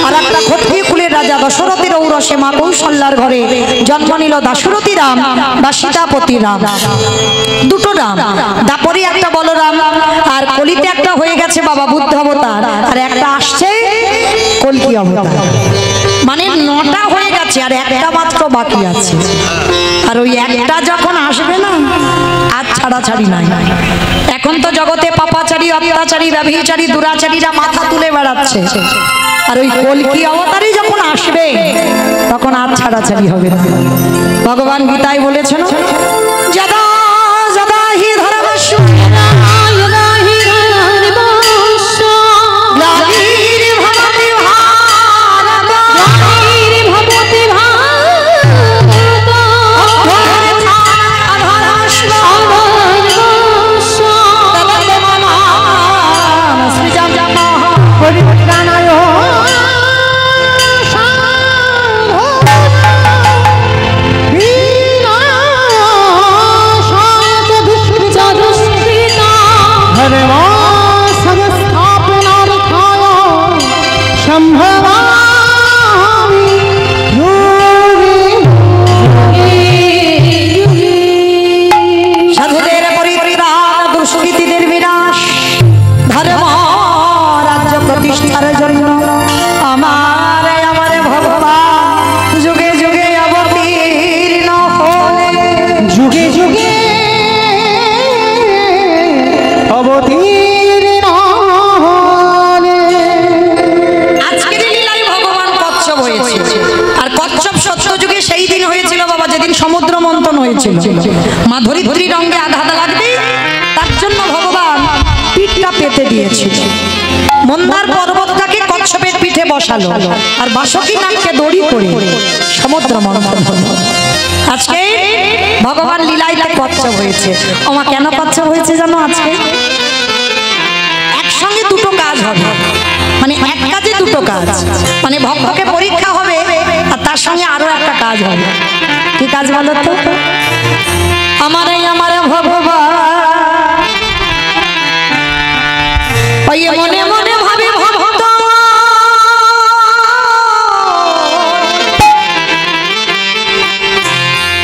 আর একটা ক্ষত্রিয় কুলের রাজা দশরথের ঔরসে মা কৌশল্যার ঘরে জন্ম নিল দাশরথী রাম বা সীতাপতি রাম। 2টো রাম, দাপরে একটা বলরাম, আর কলিতে একটা হয়ে গেছে বাবা বুদ্ধ অবতার, আর একটা আসছে কলকি অবতার। মানে 9টা হয়ে গেছে, আর একটা মাত্র বাকি আছে। আর ওই একটা যখন আসবে না, আর ছাড়াছাড়ি নাই। এখন তো জগতে পাপাচারী, অত্যাচারী, ব্যভিচারী, দুরাচারীরা মাথা তুলে বেড়াচ্ছে। আর ওই কলকি অবতারই যখন আসবে, তখন আর ছাড়াছাড়ি হবে না। ভগবান গীতায় বলেছেন, যদা যদা হি ধর্মস্য মা ধরিত্রীর রঙে আঘাত লাগবে, তার জন্য ভগবান পিঠটা পেতে দিয়েছিল। মন্দার পর্বতটাকে কচ্ছপের পিঠে বসালো, আর বাসুকী নাগকে দড়ি করে সমুদ্র মন্থন হলো। আজকে ভগবান লীলাইতে কচ্ছপ হয়েছে। ওমা, কেন কচ্ছপ হয়েছে জানো? আজকে একসঙ্গে 2টো কাজ হবে, মানে এক কাজে 2টো কাজ। মানে ভক্তকে পরীক্ষা হবে, আর তার সঙ্গে আরো একটা কাজ হবে। কি কাজ বলো তো? আমারে আমারে ভগবান ওই মনে মনে ভাবে ভক্ত,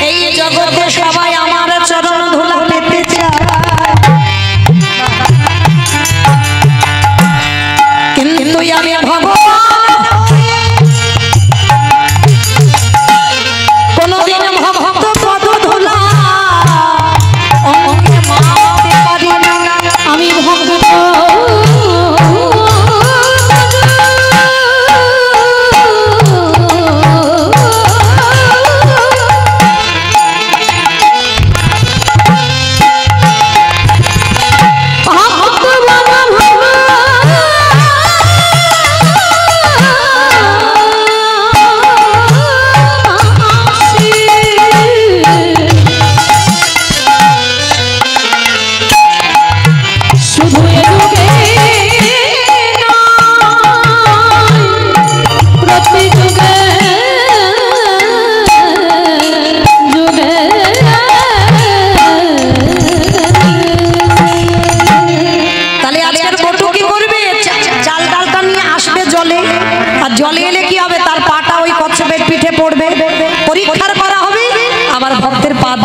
এই জগতে সবাই আমার চরণ ধুলা পেতে চায়, কিন্তু আমি ভগবান কোনদিন ভক্ত পদ ধুলা আমি ভক্ত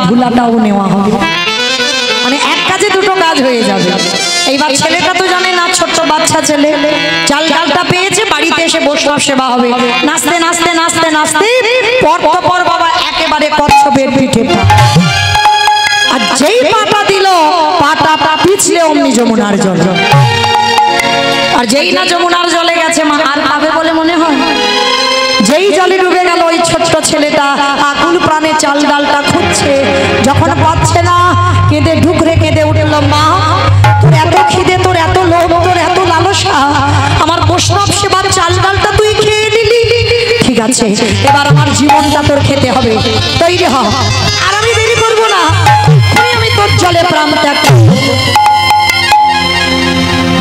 ধুলাটাও নেওয়া হবে। মানে এক কাজে 2টো কাজ হয়ে যাবে। এইবার ছেলেটা তো জানে না, ছোট্ট বাচ্চা ছেলে, চাল ডালটা পেয়েছে, বাড়িতে এসে বৈষ্ণব সেবা হবে। নাচতে নাচতে নাচতে নাচতে পর পর বাবা একেবারে কচ্ছপের পিঠে পা, আর যেই পাটা দিল, পাটা পিছলে অমনি যমুনার জল। আর যেই না যমুনার জলে গেছে মা আর পাবে বলে মনে হয়? যেই জলে ডুবে গেল ওই ছোট্ট ছেলেটা আকুল প্রাণে চাল ডালটা খুঁজছে, যখন পাচ্ছে না কেঁদে ঢুকরে কেঁদে উঠল, মা তোর এত খিদে, তোর এত লোভ, তোর এত লালসা, আমার বৈষ্ণব সেবার চাল ডালটা তুই খেয়ে নিলি, ঠিক আছে এবার আমার জীবনটা তোর খেতে হবে, তৈরি হ, আর আমি দেরি করবো না, আমি তোর জলে প্রাণ ত্যাগ করব।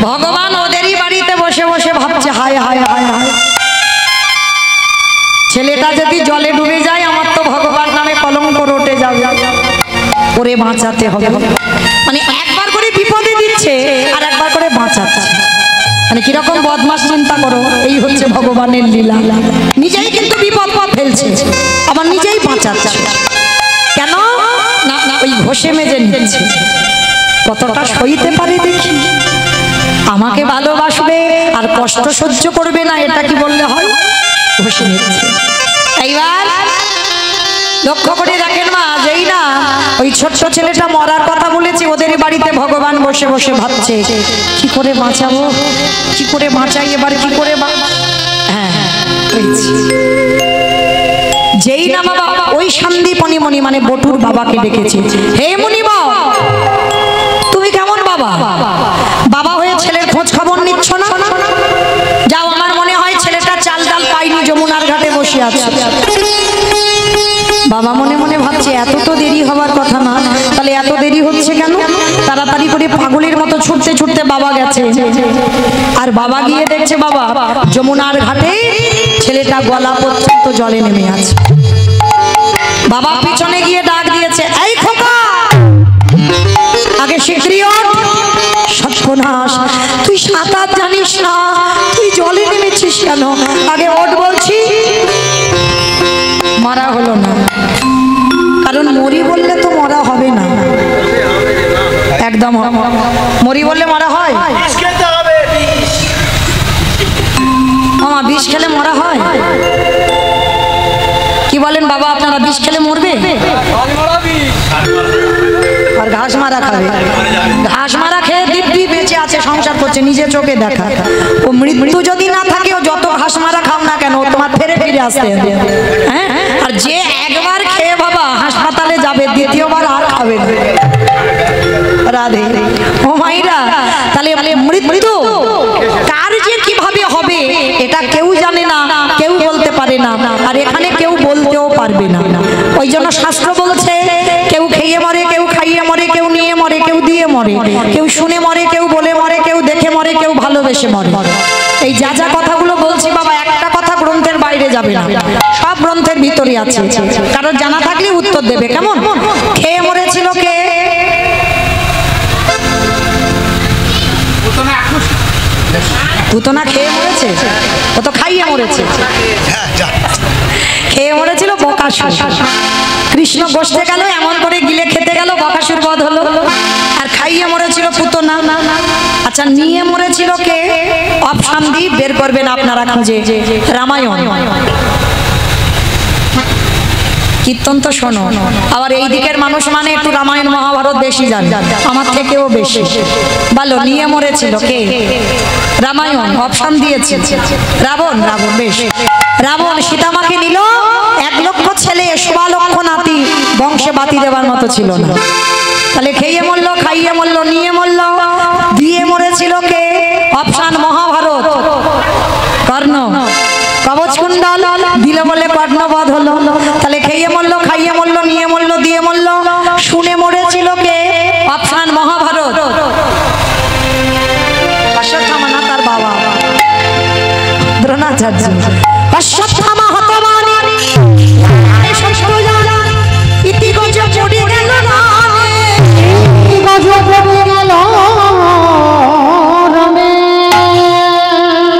ভগবান ওদেরই বাড়িতে বসে বসে ভাবছে, হায় হায় হায় হায়, ছেলেটা যদি জলে ডুবে যায় আমার তো ভগবান নামে কলঙ্ক রটে যাবে, ওরে বাঁচাতে হবে। মানে একবার করে বিপদে দিচ্ছে আর একবার করে বাঁচাচ্ছে, মানে কিরকম বদমাস চিন্তা করো, এই হচ্ছে ভগবানের লীলা। নিজেই কিন্তু বিপদ ফেলছে আবার নিজেই বাঁচাচ্ছে, কেন না ওই ঘষে মেজে নিচ্ছে, কতটা সইতে পারে দেখি, আমাকে ভালোবাসবে আর কষ্ট সহ্য করবে না, এটা কি বললে হয়? ঘষে নিচ্ছে। এইবার লক্ষ্য করে দেখেন মা, যেই না ওই ছোট্ট ছেলেটা মরার কথা বলেছে, ওদের বাড়িতে ভগবান বসে বসে ভাবছে কি করে বাঁচাবো, কি করে বাঁচাই, এবার কি করে হ্যাঁ যেই না বাবা ওই সন্দীপনী মণি মানে বটুর বাবাকে ডেকেছে, হে মুনি বাবা তুমি কেমন বাবা, বাবা হয়ে ছেলের খোঁজ খবর নিচ্ছ না? যাও, আমার মনে হয় ছেলেটা চাল ডাল পাইনি, যমুনার ঘাটে বসে আছে। বাবা মনে মনে ভাবছে এত তো দেরি হওয়ার কথা না, তাহলে এত দেরি হচ্ছে কেন? তাড়াতাড়ি করে পাগলের মতো ছুটতে ছুটতে বাবা গেছে, আর বাবা গিয়ে দেখছে বাবা যমুনার ঘাটে ছেলেটা গলা পর্যন্ত জলে নেমে আছে। বাবা পিছনে গিয়ে ডাক দিয়েছে, এই খোকা আগে শিগগিরই ওঠ, সর্বনাশ তুই সাঁতার জানিস না, তুই জলে নেমেছিস কেন, আগে ওঠ বলছি। মারা হলো না, কারণ মরি বললে তো মরা হবে না, একদম মরি বললে মরা হয়? মামা বিষ খেলে মরা হয়? কি বলেন বাবা, আপনারা বিষ খেলে মরবে? আর ঘাস মারা খাবে, ঘাস মারা খেয়ে দিব্যি বেঁচে আছে, সংসার করছে, নিজে চোখে দেখা। ও মৃত্যু যদি না থাকে, ও যত ঘাস মারা খাও না কেন তোমার ফিরে ফিরে আসতে, হ্যাঁ। আর যে একবার খেয়ে বাবা হাসপাতালে যাবে, দ্বিতীয়বার আর খাবে না। রাধে ও মাইরা, তাহলে মৃত্যু কার যে কিভাবে হবে এটা কেউ জানে না, কেউ বলতে পারে না, আর এখানে কেউ বলতেও পারবে না। ওই জন্য শাস্ত্র বলছে কেউ খেয়ে মরে, কেউ খাইয়ে মরে, কেউ নিয়ে মরে, কেউ দিয়ে মরে, কেউ শুনে মরে, কেউ বলে মরে, কেউ দেখে মরে, কেউ ভালোবেসে মরে। এই যা যা কথাগুলো বলছি বাবা, একটা কথা গ্রন্থের বাইরে যাবে না, সব গ্রন্থের ভিতরে আছে, কারণ জানা থাকলে উত্তর দেবে। কেমন খেয়ে মরেছিল কে? পুতনা খেয়ে মরেছে, ও তো খাইয়ে মরেছে। খেয়ে মরেছিল বকাসুর, কৃষ্ণ বসতে গেল এমন করে গিলে খেতে গেল, বকাসুর বধ হলো। আর খাইয়ে মরেছিল পুতনা। আচ্ছা নিয়ে মরেছিল কে? অপশন দিয়ে বের করবেন আপনারা খুঁজে, রামায়ণ। কীর্তন তো শোনো, আবার এই দিকের মানুষ মানে একটু রামায়ণ মহাভারত বেশি জানে, আমার থেকেও বেশি। বলো নিয়ে মরেছিল কে? রামায়ণ। অপশন দিয়েছে রাবণ। রাবণ, বেশ। রাবণ সীতামাকে নিল, 1 লক্ষ ছেলে 1.25 লক্ষ নাতি, বংশে বাতি দেবার মতো ছিল না। তাহলে খেয়ে মরলো, খাইয়ে মরলো, নিয়ে মরলো, দিয়ে মরেছিল কে? অপশন মহাভারত। কর্ণ। কবচ কুণ্ডল দিল বলে কর্ণবধ হলো। তাহলে খেয়ে মরলো, খাইয়ে মরলো, নিয়ে মরলো, দিয়ে মরলো, শুনে মরেছিল কে? অপশন মহাভারত। অশ্বত্থামা না তার বাবা দ্রোণাচার্য। অশ্বত্থামা হতবানি ইতিগজ পড়ে গেল না, ইতিগজ পড়ে গেল রমে।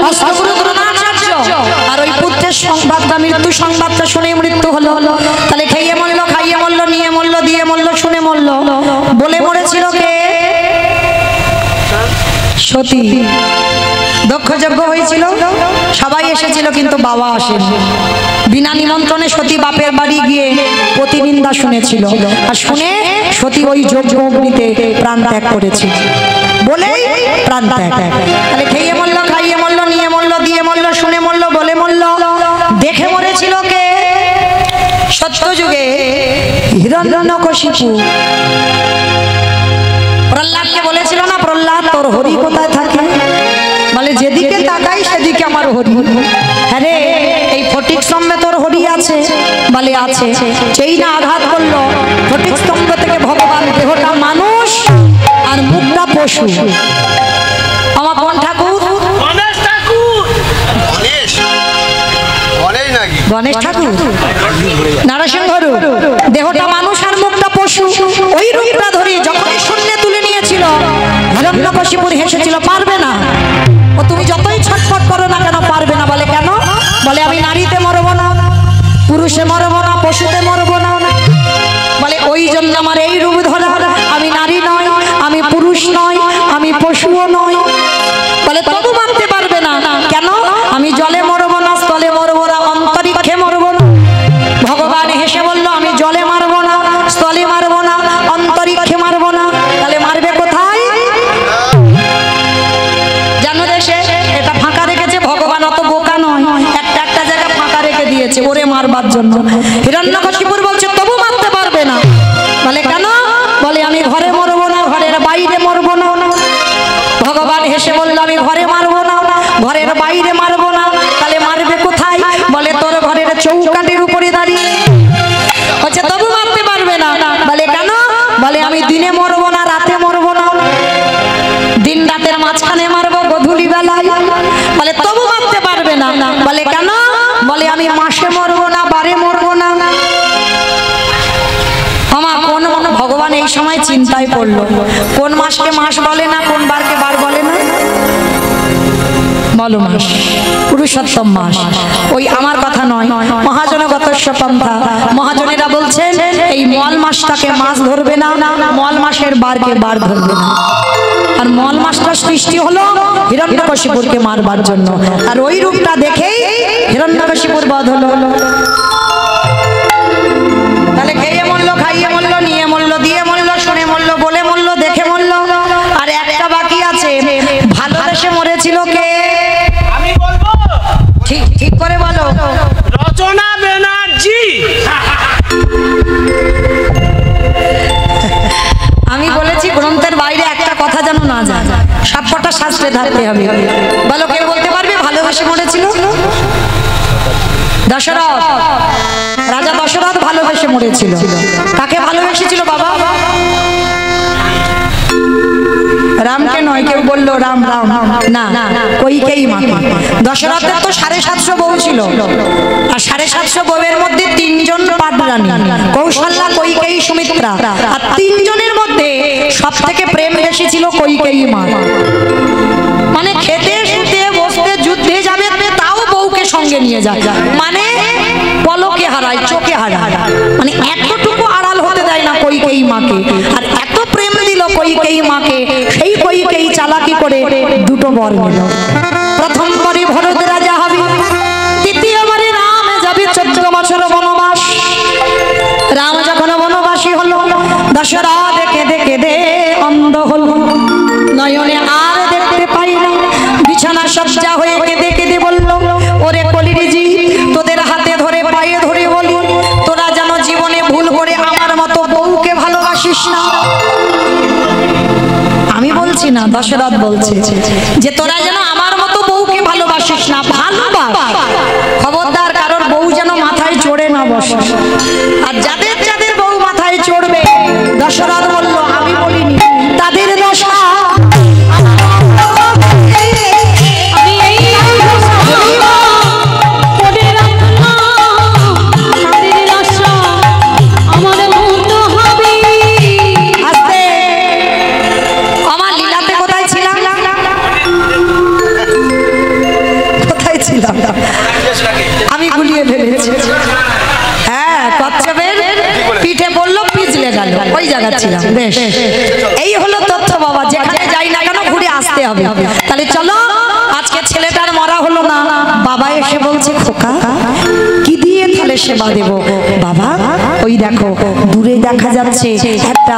অষ্টগুরু দ্রোণাচার্য আর ওই পুত্রের সংবাদটা, মৃত্যু সংবাদটা শুনে মৃত্যু হলো। তাহলে খেয়ে মরলো, খাইয়ে মরলো, নিয়ে মরলো, দিয়ে মরলো, শুনে মরলো, বলে মরেছিল কে? সতী। দক্ষ যজ্ঞ হয়েছিল, সবাই এসেছিল কিন্তু বাবা আসেনি। বিনা নিমন্ত্রণে সতী বাপের বাড়ি গিয়ে প্রতিনিন্দা শুনেছিল, আর শুনে সতী ওই যজ্ঞ অগ্নিতে প্রাণ ত্যাগ করেছিল। বলেই প্রাণ ত্যাগ। তাহলে খেয়ে মরলো, খাইয়ে মরলো, নিয়ে মরলো, দিয়ে মরলো, শুনে মরলো, বলে মরলো। দেখে মরেছিল কে? সত্য যুগে হিরণ্যকশিপু। প্রহ্লাদকে বলেছিল না, প্রহ্লাদ তোর হরি কোথায় থাকে? বলে যেদিকে তাকাই সেদিকে আমার হরি। হ্যাঁ রে, এই ফটিক স্তম্ভে তোর হরি আছে? বলে আছে। সেই না আঘাত করলো, ফটিক স্তম্ভ থেকে ভগবান দেহটা মানুষ আর মুখটা পশু। আমার কোন ঠাকুর? গণেশ ঠাকুর। গণেশ নাকি? গণেশ ঠাকুর নারসিংহ রূপ, দেহটা মানুষ আর মুখটা পশু। ওই রূপটা ধরে যখন শূন্যে তুলে নিয়েছিল, হিরণ্যকশিপুর হেসেছিল, পারবে না। ও তুমি যতই ছটফট করো না কেন, পারবে না। বলে কেন? বলে আমি নারীতে মরবো না, পুরুষে মরবো না, পশুতে মরবো না। বলে ওই জন্য আমার এই রূপ ধরা। আমি নারী নয়, আমি পুরুষ নয়, আমি পশুও নয়। বলে তবু মানতে পারবে না। কেন? আমি জলে মরবো না, স্থলে মরবো না, অন্তরিক্ষে মরবো না। ভগবান হেসে বললো আমি জলে মারবো না, স্থলে মারবো না, অন্তরিক্ষে মারবো না। তাহলে মারবে কোথায়? জানো দেশে এটা ফাঁকা রেখেছে। ভগবান অত বোকা নয়, একটা একটা জায়গা ফাঁকা রেখে দিয়েছে ওরে মারবার জন্য। হিরণ্যকশিপুর বলছে তবু মারতে পারবে না। বলে কেন? বলে আমি ঘরে মরবো না, ঘরের বাইরে মরবো না। ভগবান হেসে বললো আমি ঘরে মারবো না, ঘরের বাইরে মারবো না। তাহলে মারবে কোথায়? বলে তোর ঘরের চৌকাঠের উপরে দাঁড়িয়ে। বলছে তবু মারতে পারবে না। বলে কেন? বলে আমি দিনে মরবো না, রাতে মরবো না, দিন রাতের মাঝখানে মারবো, গধূলি বেলায়। বলে তবু মারতে পারবে না। বলে কেন? বলে আমি মাসে মরবো না, বারে মরবো না। আমার কোন মনে ভগবান এই সময় চিন্তায় পড়লো, কোন মাসকে মাস বলে না, কোন বারকে বার বলে না? বলো মাস, পুরুষোত্তম মাস। ওই আমার কথা নয়, মহাজনগত পন্থা। মহাজনেরা বলছেন এই মল মাসটাকে মাস ধরবে না, মল মাসের বারকে বার ধরবে না। আর মল মাসটা সৃষ্টি হলো হিরণ্যকশিপুরকে মারবার জন্য। আর ওই রূপটা দেখেই হিরণ্যকশিপুর বধ হলো। তাহলে খেয়ে মরলো, খাইয়ে মরলো, নিয়ে মরলো, দিয়ে মরলো, শুনে মরলো, বলে মরলো, দেখে মরলো। আর একটা বাকি আছে, ভালোবেসে মরেছিল কে? আমি বলবো। ঠিক ঠিক করে বলো। রচনা ব্যানার্জি। আমি বলেছি গ্রন্থের বাইরে একটা কথা যেন না যায়, সবকটা শাস্ত্রে ধারতে হবে। বলো কে বলতে পারবে ভালোবেসে মরেছিল? দশরথ, রাজা দশরথ ভালোবেসে মরেছিল। কাকে ভালোবেসেছিল বাবা? রামকে নয়। কেউ বললো রাম রাম, না, কইকেয়ী মাকে। দশরথের তো 750 বউ ছিল, আর 750 বউয়ের মধ্যে 3 জন পাটরানী, কৌশল্যা, কইকেয়ী, সুমিত্রা। আর 3 জনের মধ্যে সব থেকে প্রেম বেশি ছিল কইকেয়ী মা। মানে খেতে শুতে বসতে যুদ্ধে যাবে তাও বউকে সঙ্গে নিয়ে যায়, মানে পলকে হারায়, চোখে হারায়, মানে এতটুকু আড়াল হতে দেয় না কইকেয়ী মাকে। আর এত প্রেম দিল কইকেয়ী মাকে, সেই কইকেয়ী চালাকি করে 2টো বর নিল। প্রথম বারে ভরত রাজা হবে, দ্বিতীয়বারে রাম যাবে 14 বছর বনবাস। রাম যখন বনবাসী হলো, দশরথ কেঁদে কেঁদে অন্ধ হলো, নয়নে আর দেখতে পাই না। বিছানা সজ্জা হয়ে কেঁদে কেঁদে বলল, ওরে কলির জি, তোদের হাতে ধরে পায়ে ধরে বলি, তোরা যেন জীবনে ভুল করে আমার মতো বউকে ভালোবাসিস না। আমি বলছি না, দশরথ বলছে যে তোরা যেন আমার মতো বউকে ভালোবাসিস না, ভালোবাস। খবরদার কারোর বউ যেন মাথায় চড়ে না বসে। আর যাদের যাদের বউ মাথায় চড়বে, দশরথ বলল আমি বলিনি, তাদের দশা। আমি গুলিয়ে ফেলেছি। হ্যাঁ, কচ্ছপের পিঠে পড়লো, পিছলে গেল, ওই জায়গা ছিলাম। বেশ, এই হলো তথ্য বাবা। যেখানে যাই না কেন ঘুরে আসতে হবে। তাহলে চলো, আজকে ছেলেটার মরা হলো না, বাবা এসে বলছে খোকা কি দিয়ে তাহলে সেবা দেব? বাবা ওই দেখো দূরে দেখা যাচ্ছে একটা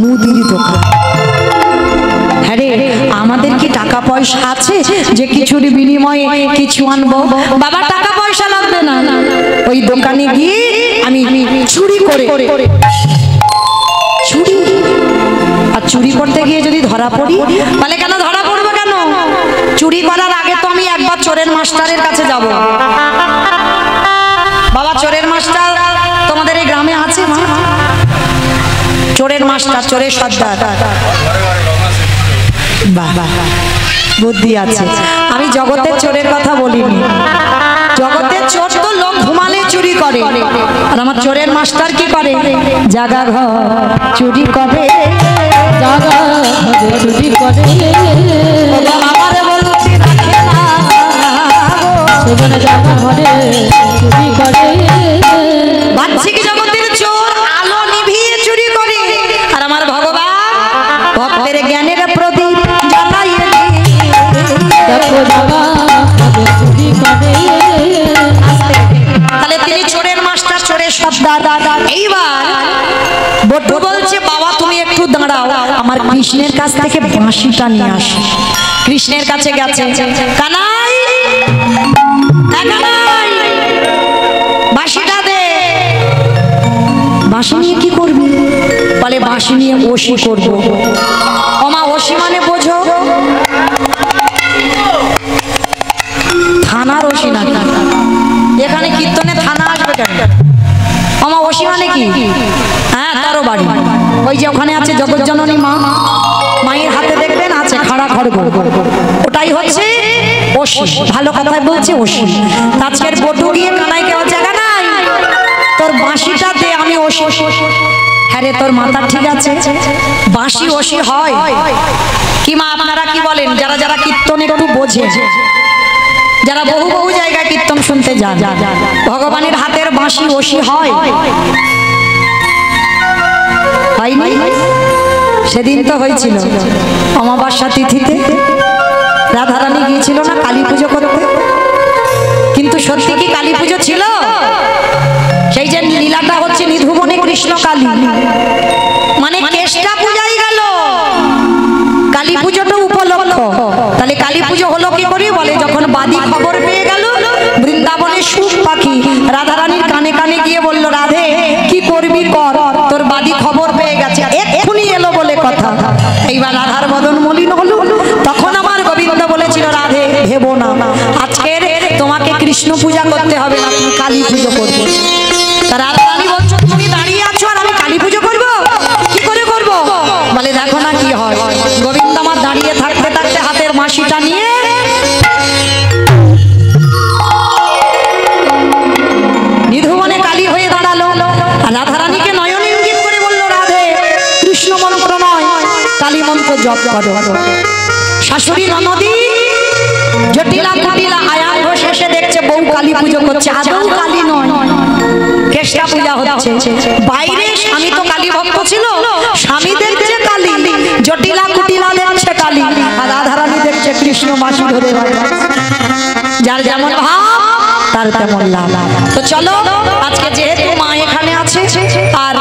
মুদির দোকান। হ্যাঁ রে, আমাদের কি টাকা পয়সা আছে যে কিছুর বিনিময়ে কিছু আনবো? বাবা টাকা পয়সা লাগবে না, ওই দোকানে গিয়ে আমি চুরি করে, চুরি, আর চুরি করতে গিয়ে যদি ধরা পড়ি, বলে কেন ধরা পড়বো কেন? চুরি করার আগে তো আমি একবার চোরের মাস্টারের কাছে যাব। বাবা চোরের মাস্টার তোমাদের এই গ্রামে আছে? মা চোরের মাস্টার, চোরের সর্দার, বাহ বুদ্ধি আছে। আমি জগতের চোরের কথা বলিনি, জগতের চোর তো লোক ঘুমালে চুরি করে, আর আমার চোরের মাস্টার কি করে? জাগা ঘর চুরি করে, জাগা ঘরে চুরি করে, আমারে বলতে রাখে না সেখানে জাগা ঘরে চুরি করে। বাহ্যিক জগতের চোর আলো নিভিয়ে চুরি করে, আর আমার ভগবান ভক্তের জ্ঞানের প্রদীপ জ্বালাইয়ে দেখো জাগা ঘরে চুরি করে। তাহলে তিনি চোরের মাস্টার, চোরের সর্দার। এইবার বটু বলছে বাবা তুমি একটু দাঁড়াও, আমার কৃষ্ণের কাছ থেকে বাঁশিটা নিয়ে আসি। কৃষ্ণের কাছে গেছে, কানাই কানাই বাঁশিটা দে। বাঁশি নিয়ে কি করবি? বলে বাঁশি নিয়ে ওসি করবো। ওমা ওসি মানে বোঝো? থানার ওসি না, এখানে কীর্তনে থানা আসবে কেন? আমার ওসি মানে কি? হ্যাঁ তারও বাড়ি ওই যে ওখানে আছে জগৎজননী মা, মায়ের হাতে দেখবেন আছে খাড়া খড়গ, ওটাই হচ্ছে ওসি। ভালো কথায় বলছে ওসি। আজকের বটু গিয়ে কানাইকে বলছে কানাই তোর বাঁশিটা দে, আমি ওসি। হ্যাঁ রে তোর মাথা ঠিক আছে, বাঁশি ওসি হয় কি মা? আপনারা কি বলেন? যারা যারা কীর্তন একটু বোঝে, যারা বহু বহু জায়গায় কীর্তন শুনতে যান, ভগবানের হাতের বাঁশি ওসি হয়? হয়নি? সেদিন তো হয়েছিল অমাবস্যা তিথিতে, রাধারানী গিয়েছিল না কালী পুজো করতে? কিন্তু সত্যি কি কালী পুজো ছিল? সেই যে লীলাটা হচ্ছে নিধুবনে কৃষ্ণ কালী, মানে কেষ্টা পূজাই গেল, কালী পুজোটা উপলক্ষ। তাহলে কালী পুজো হলো কি করে? বলে যখন বাদী খবর পেয়ে গেল, বৃন্দাবনের সুখ পাখি রাধারানীর কানে কানে গিয়ে বলল রাধে কি করবি কর, তোর বাদী খবর পেয়ে গেছে, এক্ষুনি এলো বলে কথা। এইবার রাধার বদন মলিন হলো। তখন আমার গোবিন্দ বলেছিল রাধে ভেবো না, আজকের তোমাকে কৃষ্ণ পূজা করতে হবে না, তুমি কালী পুজো করবে। রাধারানী বলছো তুমি দাঁড়িয়ে আছো আর আমি কালী পুজো করবো? কি করে করবো? বলে দেখো না কি হয়। গোবিন্দ আমার দাঁড়িয়ে থাকতে থাকতে হাতের বাঁশিটা নিয়ে নিধুবনে কালী হয়ে দাঁড়ালো। আর রাধারানীকে নয়ন ইঙ্গিত করে বললো রাধে কৃষ্ণ মন্ত্র নয় কালী মন্ত্র জপ করো। শাশুড়ি ননদী জটিলা কুটিলা আয়াত শেষে দেখছে বউ কালী পুজো করছে, আদৌ কালী নয়, কেষ্টা পূজা হচ্ছে। বাইরে স্বামী তো কালী ভক্ত ছিল, স্বামী দেখছে কালী, জটিলা কুটিলা দেখছে কালী, আর রাধারানী দেখছে কৃষ্ণ মাসি ধরে। যার যেমন ভাব তার তেমন লাভ। তো চলো আজকে যেহেতু মা এখানে আছে আর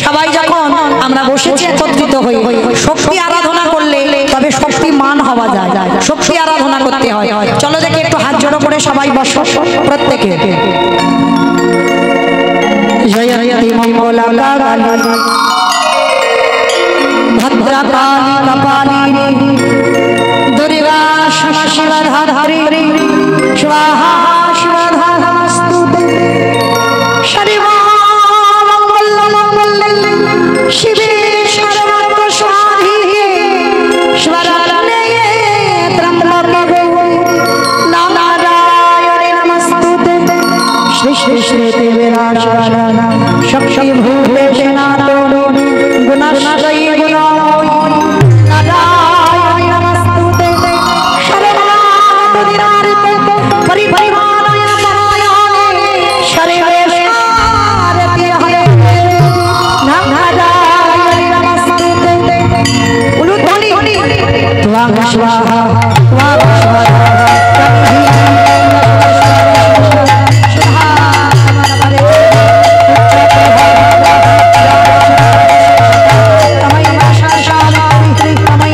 সবাই যখন আমরা বসেছি একত্রিত হই, শক্তি আরাধনা করলে তবে শক্তি মান হওয়া যায়, শক্তি আরাধনা করতে হয়। চলো দেখে একটু হাত জড়ো করে সবাই বসো প্রত্যেকে। জয়ন্তী মঙ্গলা কালী ভদ্রকালী কপালিনী দুর্গা ক্ষমা শিবা ধাত্রী স্বাহা শিবা ধাস্তুতে। সর্বমঙ্গল শিবে সর্বত্র স্বাধিকে স্বরণে ত্রম্বকে নারায়ণে নমস্তুতে। শ্রী শ্রী শ্রী দেবরাশানা শক্তি ভূতেশ নারায়ণ গুণাশ্রয়ী গুণময়ী নারায়ণে নমস্তুতে। সর্বান্তরারিতে পরিপরিমাণায় নারায়ণে সর্বেশ্বরতে হরে নারায়ণে নমস্তুতে। উলুধ্বনি ত্বং স্বাহা ত্বং স্বাহা তমৈ ভাষা শান্তি তমৈ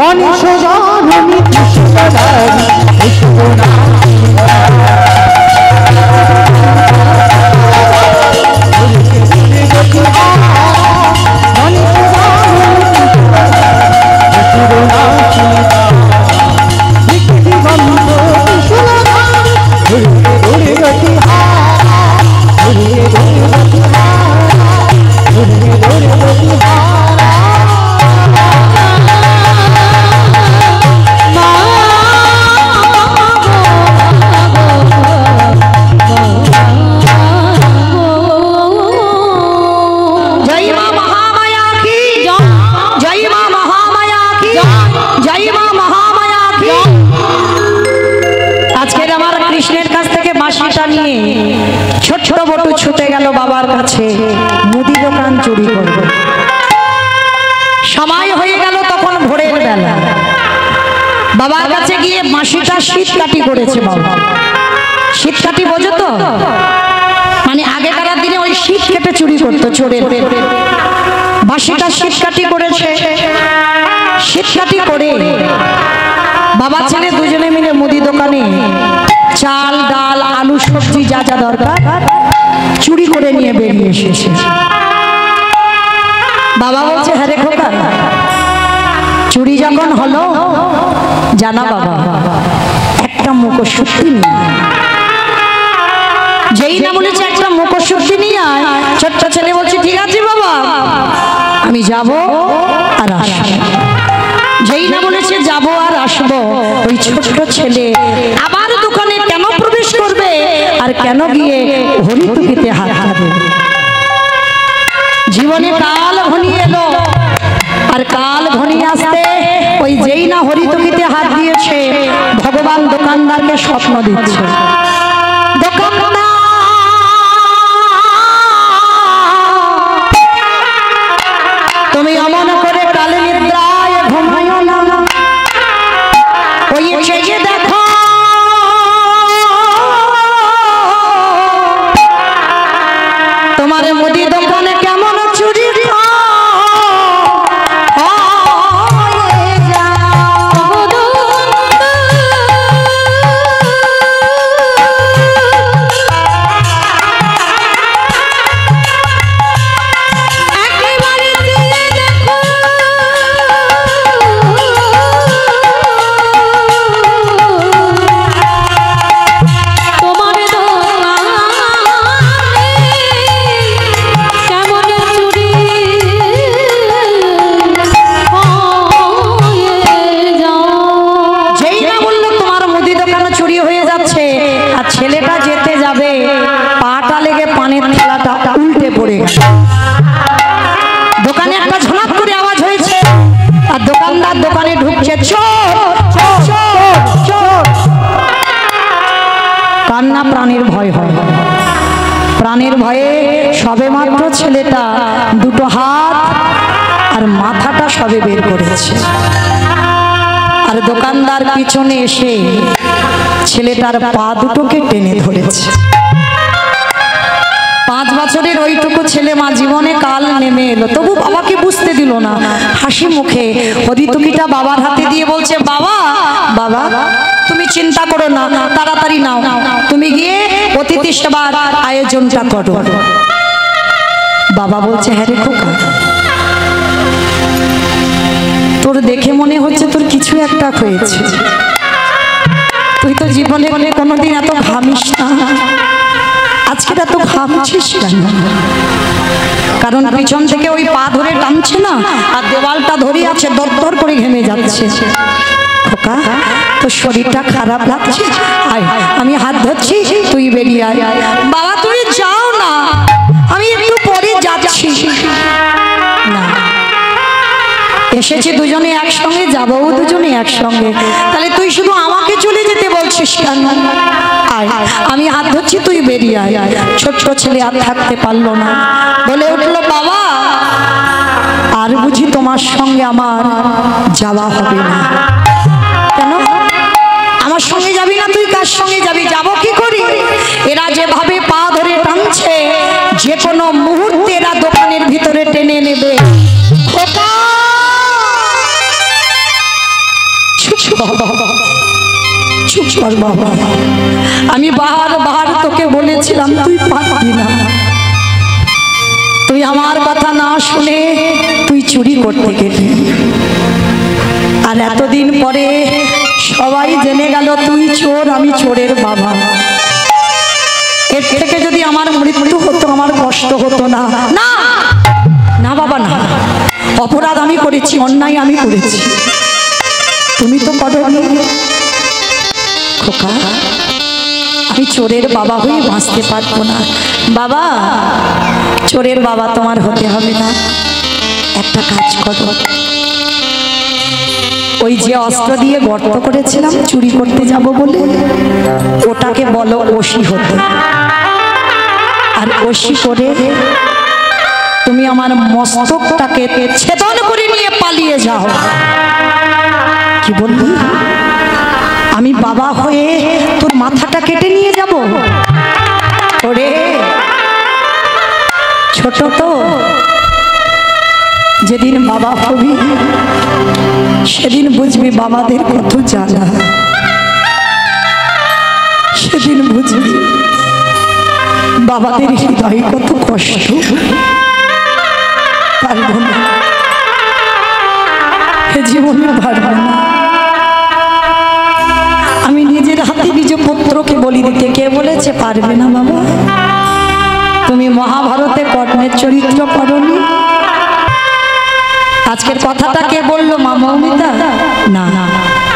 গণেশ জননী কৃষ্ণধারী কৃষ্ণনা মুদি দোকান চুরি করবে। সময় হয়ে গেল তখন ভোরের বেলা, বাবার কাছে গিয়ে মাসিটা শীতকাঠি করেছে। বাবা শীতকাঠি বোঝো তো, মানে আগেকার দিনে ওই শীত কেটে চুরি করতো চোরের। বাসিটা শীতকাঠি করেছে। শীতকাঠি করে বাবা ছেলে দুজনে মিলে মুদি দোকানে চাল ডাল আলু সবজি যা যা দরকার চুরি করে নিয়ে বেরিয়ে এসেছে। বাবা বলছে, হ্যাঁ রে খোকা, চুরি যখন হলো জানা বাবা একটা মুখোশূর্তি নিয়ে, যেই না বলেছে একটা মুখোশূর্তি নিয়ে আয়, ছোট্ট ছেলে বলছে ঠিক আছে বাবা আমি যাব আর আসবো। যেই না বলেছে যাব আর আসবো, ওই ছোট্ট ছেলে আবার দোকানে কেন প্রবেশ করবে আর কেন গিয়ে হরিতুকিতে হাত দেবে। জীবনে কাল ঘনিয়ে এলো, আর কাল ঘনিয়ে আসতে ওই যেই না হরিতুকিতে হাত দিয়েছে, ভগবান দোকানদারকে স্বপ্ন দিচ্ছে। দোকানদার তুমি অমন করে কালে নিদ্রায় ঘুমায়ো না, ওই চেয়ে দেখো তোমার মুদি দোকানে কেমন চুরি দোকানে একটা ঝনক করে আওয়াজ হয়েছে, আর দোকানদার দোকানে ঢুকছে, চোর চোর চোর। কান্না প্রাণের ভয় হয়, প্রাণের ভয়ে সবে মাত্র ছেলেটা দুটো হাত আর মাথাটা সবে বের করেছে, আর দোকানদার পিছনে এসে ছেলেটার পা দুটোকে টেনে ধরেছে। 5 বছরের ওইটুকু ছেলে মা জীবনে কাল নেমে এলো, তবু বাবাকে বুঝতে দিল না। হাসি মুখে হরিতুকিটা বাবার হাতে দিয়ে বলছে, বাবা বাবা তুমি চিন্তা করো না, তাড়াতাড়ি নাও, তুমি গিয়ে অতিথি সেবার আয়োজনটা করো। বাবা বলছে, হ্যাঁ রে খোকা, তোর দেখে মনে হচ্ছে তোর কিছু একটা হয়েছে, তুই তো জীবনে কোনোদিন এত ঘামিস না, আজকে এত ঘামছিস কেন? কারণ পিছন থেকে ওই পা ধরে টানছে না, আর দেওয়ালটা ধরে আছে, দরদর করে ঘেমে যাচ্ছে। খোকা তোর শরীরটা খারাপ লাগছে, আয় আমি হাত ধরছি, তুই বেরিয়ে আয়। বাবা তুমি যাও না, আমি একটু পরে যাচ্ছি। না, এসেছি দুজনে একসঙ্গে, যাবো দুজনে একসঙ্গে, তাহলে তুই শুধু আমাকে চলে যেতে বলছিস কেন? আয় আমি হাত ধরছি, তুই বেরিয়ে আয়। ছোট্ট ছেলে আর থাকতে পারলো না, বলে উঠলো, বাবা আর বুঝি তোমার সঙ্গে আমার যাওয়া হবে না? কেন আমার সঙ্গে যাবি না? তুই কার সঙ্গে যাবি? যাবো কি করি? এরা যেভাবে পা ধরে টানছে, যে কোনো মুহূর্তে এরা দোকানের ভিতরে টেনে নেবে। বাবা, চুপ কর বাবা। আমি বারবার তোকে বলেছিলাম তুই পারবি না, তুই আমার কথা না শুনে তুই চুরি করতে গেলি। আর এতদিন পরে সবাই জেনে গেল তুই চোর, আমি চোরের বাবা। এর থেকে যদি আমার মৃত্যু হতো আমার কষ্ট হতো না। না না বাবা না, অপরাধ আমি করেছি, অন্যায় আমি করেছি, তুমি তো করোনি। খোকা, আমি চোরের বাবা হয়ে বাঁচতে পারবো না। বাবা, চোরের বাবা তোমার হতে হবে না। একটা কাজ করো, ওই যে অস্ত্র দিয়ে গর্ত করেছিলাম চুরি করতে যাব বলে, ওটাকে বলো ওসি হতে। আর ওসি করে তুমি আমার মস্তকটাকে ছেদন করে নিয়ে পালিয়ে যাও। কি বললি? আমি বাবা হয়ে তোর মাথাটা কেটে নিয়ে যাব? ওরে ছোট তো, যেদিন বাবা হবি সেদিন বুঝবি বাবাদের কত জ্বালা, সেদিন বুঝবি বাবাদের হৃদয় কত কষ্ট। পারবো না, জীবনে পারবো না। আমি নিজের হাতে নিজ পুত্রকে বলি দিতে, কে বলেছে পারবে না বাবা? তুমি মহাভারতে কর্ণের চরিত্র করনি? আজকের কথাটা কে বললো? মা মৌমিতা? না,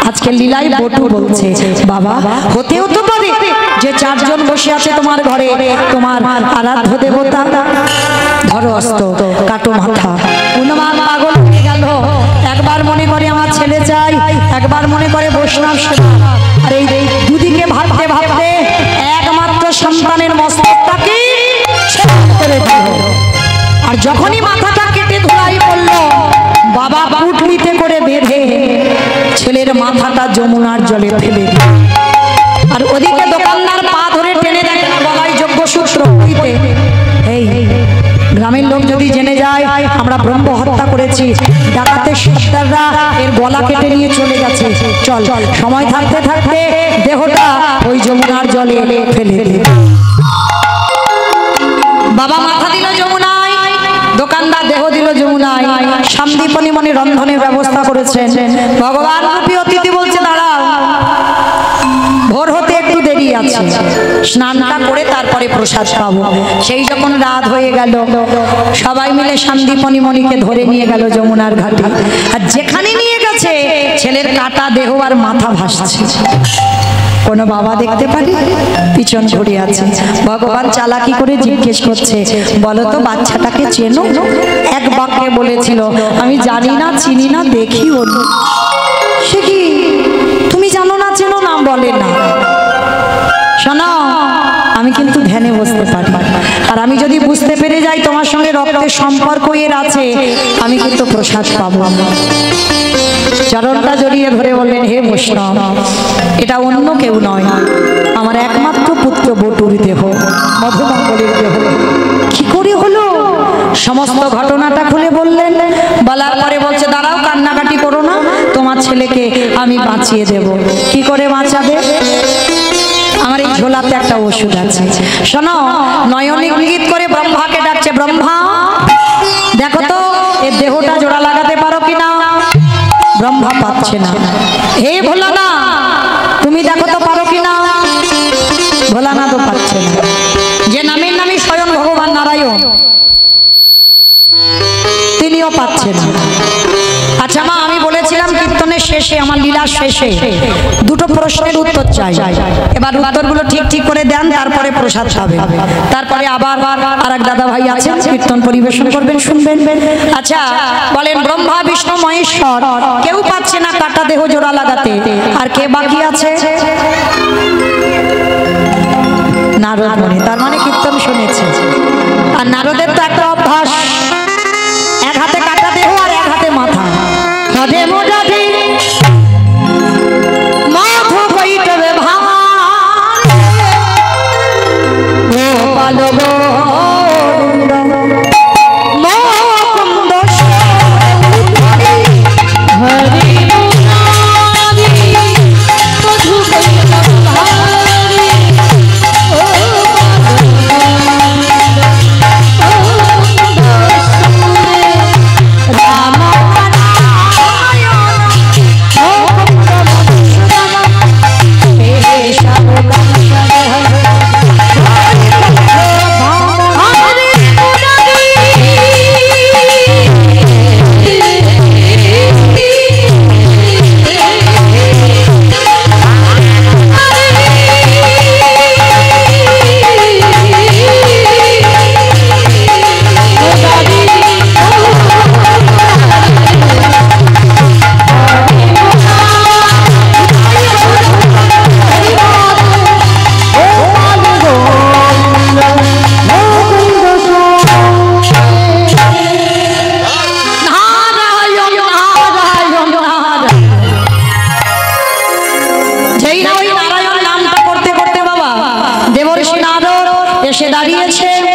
আজকের লীলাই বটু বলছে। বাবা, হতেও তো পারে যে চারজন বসে আছে তোমার ঘরে, তোমার আরাধ্য দেবতা। ধরো অস্ত্র, কাটো মাথা। হনুমান পাগল হয়ে গেল, একবার মনে করে আমার ছেলে চাই, একবার মনে করে বৈষ্ণব সেবা। আর এই দুদিকে ভাবতে ভাবতে একমাত্র সন্তানের মস্তকটাকে করে দিল। আর যখনই মাথাটা কেটে ধুলাই পড়ল, বাবা পুটলিতে করে বেঁধে ছেলের মাথাটা যমুনার জলে ফেলে দিল। আর ওদিকে দোকানদার পা ধরে টেনে দেখে গলায় যোগ্য সূত্র হইতে, এই গ্রামের লোক যদি জেনে যায় আমরা ব্রহ্ম হত্যা করেছি, ডাকাতের সর্দাররা এর গলা কেটে নিয়ে চলে গেছে, চল সময় থাকতে থাকতে দেহটা ওই যমুনার জলে ফেলে দিল। বাবা মাথা দিল যমুনায়, দোকানদার দেহ দিল যমুনায়। সন্দীপনী মনে রন্ধনের ব্যবস্থা করেছেন। ভগবান রূপী অতিথি বলছে দাঁড়াও, ভোর হতে একটু দেরি আছে, স্নানটা করে তারপরে প্রসাদ পাবো। সেই যখন রাত হয়ে গেল, সবাই মিলে সন্দীপনী মণিকে ধরে নিয়ে গেল যমুনার ঘাটে। আর যেখানে নিয়ে গেছে ছেলের কাটা দেহ আর মাথা ভাসছে। কোনো বাবা দেখতে পারে? পিছন ঘুরে আছে। ভগবান চালাকি করে জিজ্ঞেস করছে, বলো তো বাচ্চাটাকে চেনো? এক বাক্যে বলেছিল, আমি জানি না, চিনি না, দেখিও না। সে কি, তুমি জানো না, চেনো না? বলে না। শোনো, আমি কিন্তু ধ্যানে বসতে পারি, আর আমি যদি বুঝতে পেরে যাই তোমার সঙ্গে রক্তের সম্পর্ক এর আছে, আমি কিন্তু প্রসাদ পাবো। চরণটা জড়িয়ে ধরে বললেন, হে বৈষ্ণব, এটা অন্য কেউ নয়, আমার একমাত্র পুত্র বটুর দেহ, মধুমঙ্গলের দেহ। কি করে হলো? সমস্ত ঘটনাটা খুলে বললেন। বলার পরে বলছে, দাঁড়াও, কান্নাকাটি করো না, তোমার ছেলেকে আমি বাঁচিয়ে দেব। কি করে বাঁচাবে? আমার এই ঝোলাতে একটা ওষুধ আছে। শোনো, নয়ন ইঙ্গিত করে ব্রহ্মাকে ডাকছে, ব্রহ্মা দেখো তো এর দেহটা জোড়া লাগাতে পারো কিনা। ব্রহ্মা পাচ্ছে না। হে ভোলানা, তুমি দেখো তো পারো কিনা। ভোলানা তো পাচ্ছে না। যে নামের নামে স্বয়ং ভগবান নারায়ণ, তিনিও পাচ্ছেন না। আচ্ছা মা, আমি বলেছিলাম কীর্তনের শেষে, আমার লীলার শেষে দুটো প্রশ্নের উত্তর চাই। এবার উত্তরগুলো ঠিক ঠিক করে দেন, তারপরে প্রসাদ পাবে। তারপরে আবার আর এক দাদা ভাই আছেন, কীর্তন পরিবেশন করবেন, শুনবেন। আচ্ছা বলেন, ব্রহ্মা বিষ্ণু মহেশ্বর কেউ পাচ্ছে না কাটা দেহ জোড়া লাগাতে, আর কে বাকি আছে? নারদ মুনি। তার মানে কীর্তন শুনেছে। আর নারদের তো একটা অভ্যাস, এক হাতে কাটা দেহ আর এক হাতে মাথা। রাধে রাধে মাধো বৈঠবে ভান গোপাল গোবিন্দ মুকুন্দ হরি এসে দাঁড়িয়েছে